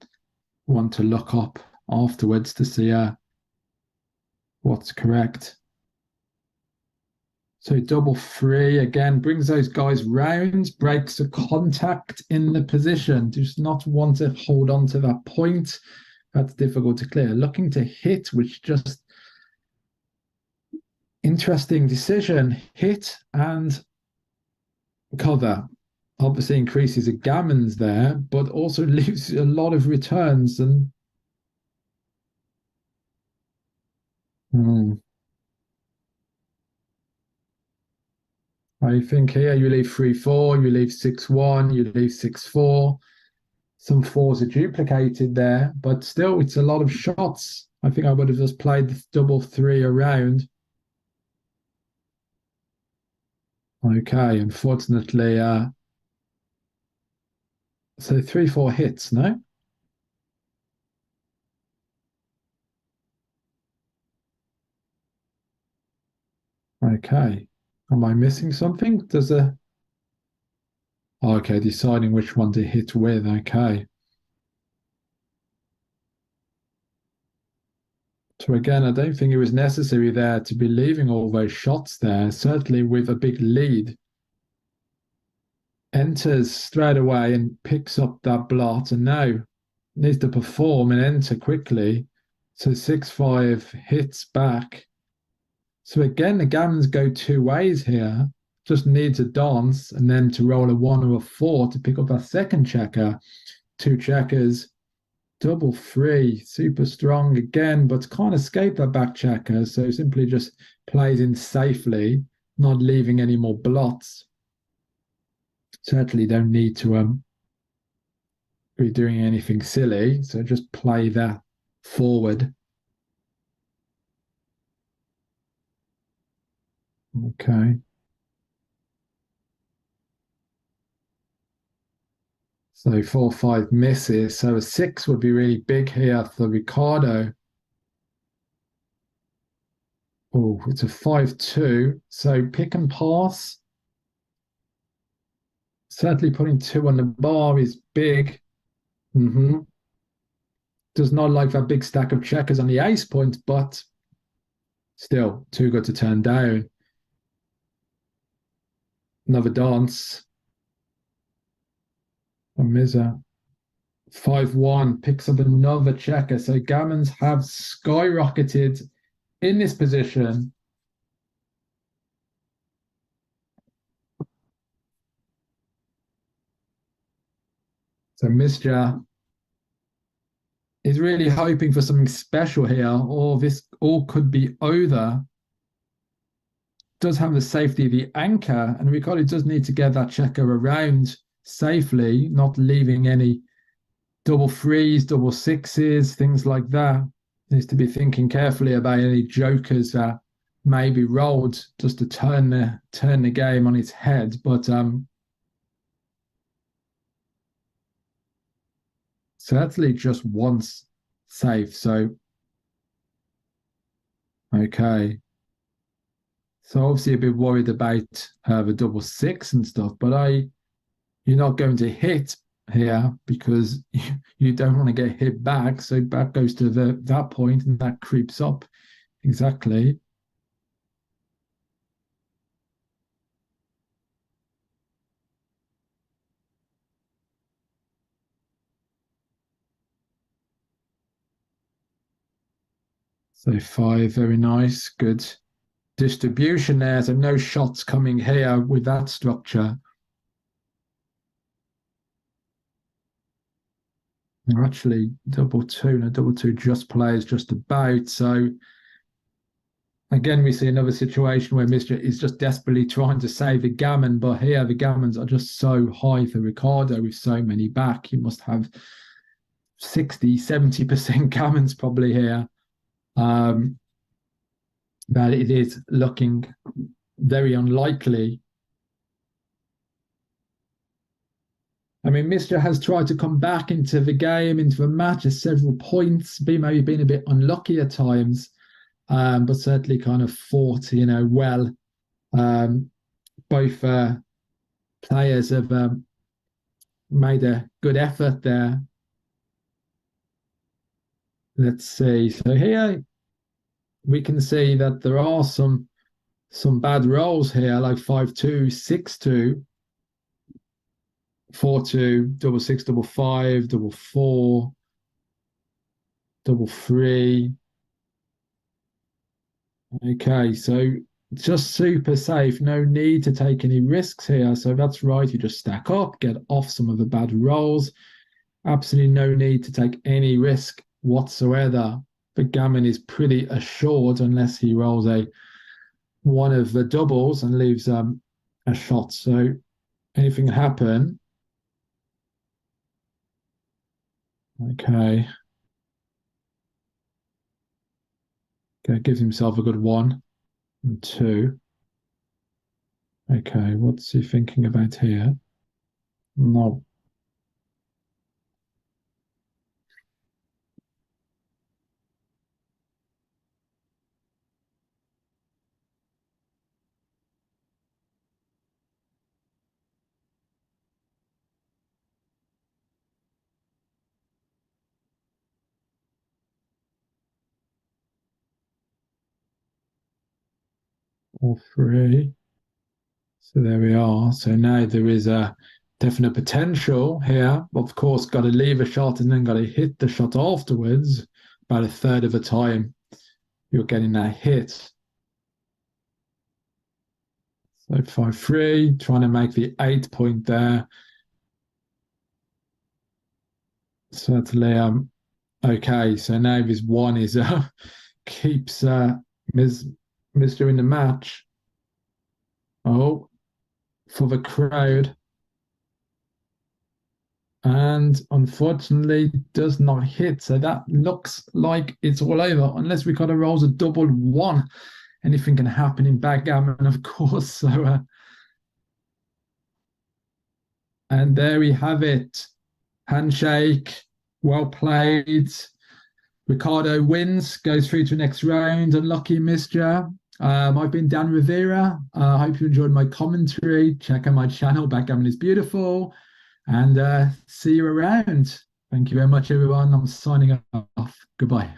to look up afterwards to see what's correct. So double three again brings those guys round, breaks a contact in the position. Does not want to hold on to that point. That's difficult to clear. Looking to hit, which just interesting decision. Hit and cover. Obviously increases the gammons there, but also leaves a lot of returns. And I think here you leave 3-4, you leave 6-1, you leave 6-4. Some fours are duplicated there, but still it's a lot of shots. I think I would have just played the double three around. Okay, unfortunately, so 3-4 hits, no? Okay. Am I missing something? Does a okay, deciding which one to hit with, okay. So again, I don't think it was necessary there to be leaving all those shots there, certainly with a big lead. Enters straight away and picks up that blot and now needs to perform and enter quickly. So 6-5 hits back. So again, the gammons go two ways here. Just needs a dance and then to roll a 1 or a 4 to pick up a second checker. Two checkers, double three, super strong again, but can't escape that back checker. So simply just plays in safely, not leaving any more blots. Certainly don't need to be doing anything silly. So just play that forward. Okay. So 4-5 misses. So a 6 would be really big here for Ricardo. Oh, it's a 5-2. So pick and pass. Certainly putting 2 on the bar is big. Does not like that big stack of checkers on the ace point, but still too good to turn down. Another dance from Misja. 5-1 picks up another checker. So gammons have skyrocketed in this position. So Misja is really hoping for something special here, or this all could be over. Does have the safety of the anchor, and Ricardo does need to get that checker around safely, not leaving any double threes, double sixes, things like that. Needs to be thinking carefully about any jokers that may be rolled just to turn the game on its head. But certainly just once safe. So okay. So obviously a bit worried about the double six and stuff, but you're not going to hit here because you don't want to get hit back. So back goes to that point and that creeps up. Exactly. So 5, very nice. Good distribution there. So no shots coming here with that structure. Or actually double two. No, double two just plays just about. So Again, we see another situation where Misja is just desperately trying to save the gammon, but here the gammons are just so high for Ricardo with so many back. He must have 60, 70% gammons probably here. Um, that it is looking very unlikely. I mean, Misja has tried to come back into the game, into the match at several points, maybe been a bit unlucky at times, but certainly kind of fought, well. Um, both players have made a good effort there. Let's see. So here we can see that there are some bad rolls here, like 5-2, 6-2, 4-2, double six, double five, double four, double three. Okay, so just super safe. No need to take any risks here. So that's right. You just stack up, get off some of the bad rolls. Absolutely no need to take any risk whatsoever. But gammon is pretty assured unless he rolls one of the doubles and leaves a shot. So anything can happen. Okay. Okay, gives himself a good 1 and 2. Okay, what's he thinking about here? No. All three. So there we are. So now there is a definite potential here. Of course, got to leave a shot and then got to hit the shot afterwards. About a third of the time, you're getting that hit. So 5-3, trying to make the 8 point there. Certainly, okay. So now this one is keeps Misja in the match. Oh, for the crowd. And unfortunately does not hit. So that looks like it's all over, unless Ricardo rolls a double 1. Anything can happen in backgammon, of course. So, and there we have it. Handshake, well played. Ricardo wins, goes through to the next round. Unlucky Misja. I've been Dan Rivera. I hope you enjoyed my commentary. Check out my channel, Backgammon is Beautiful. And see you around. Thank you very much, everyone. I'm signing off. Goodbye.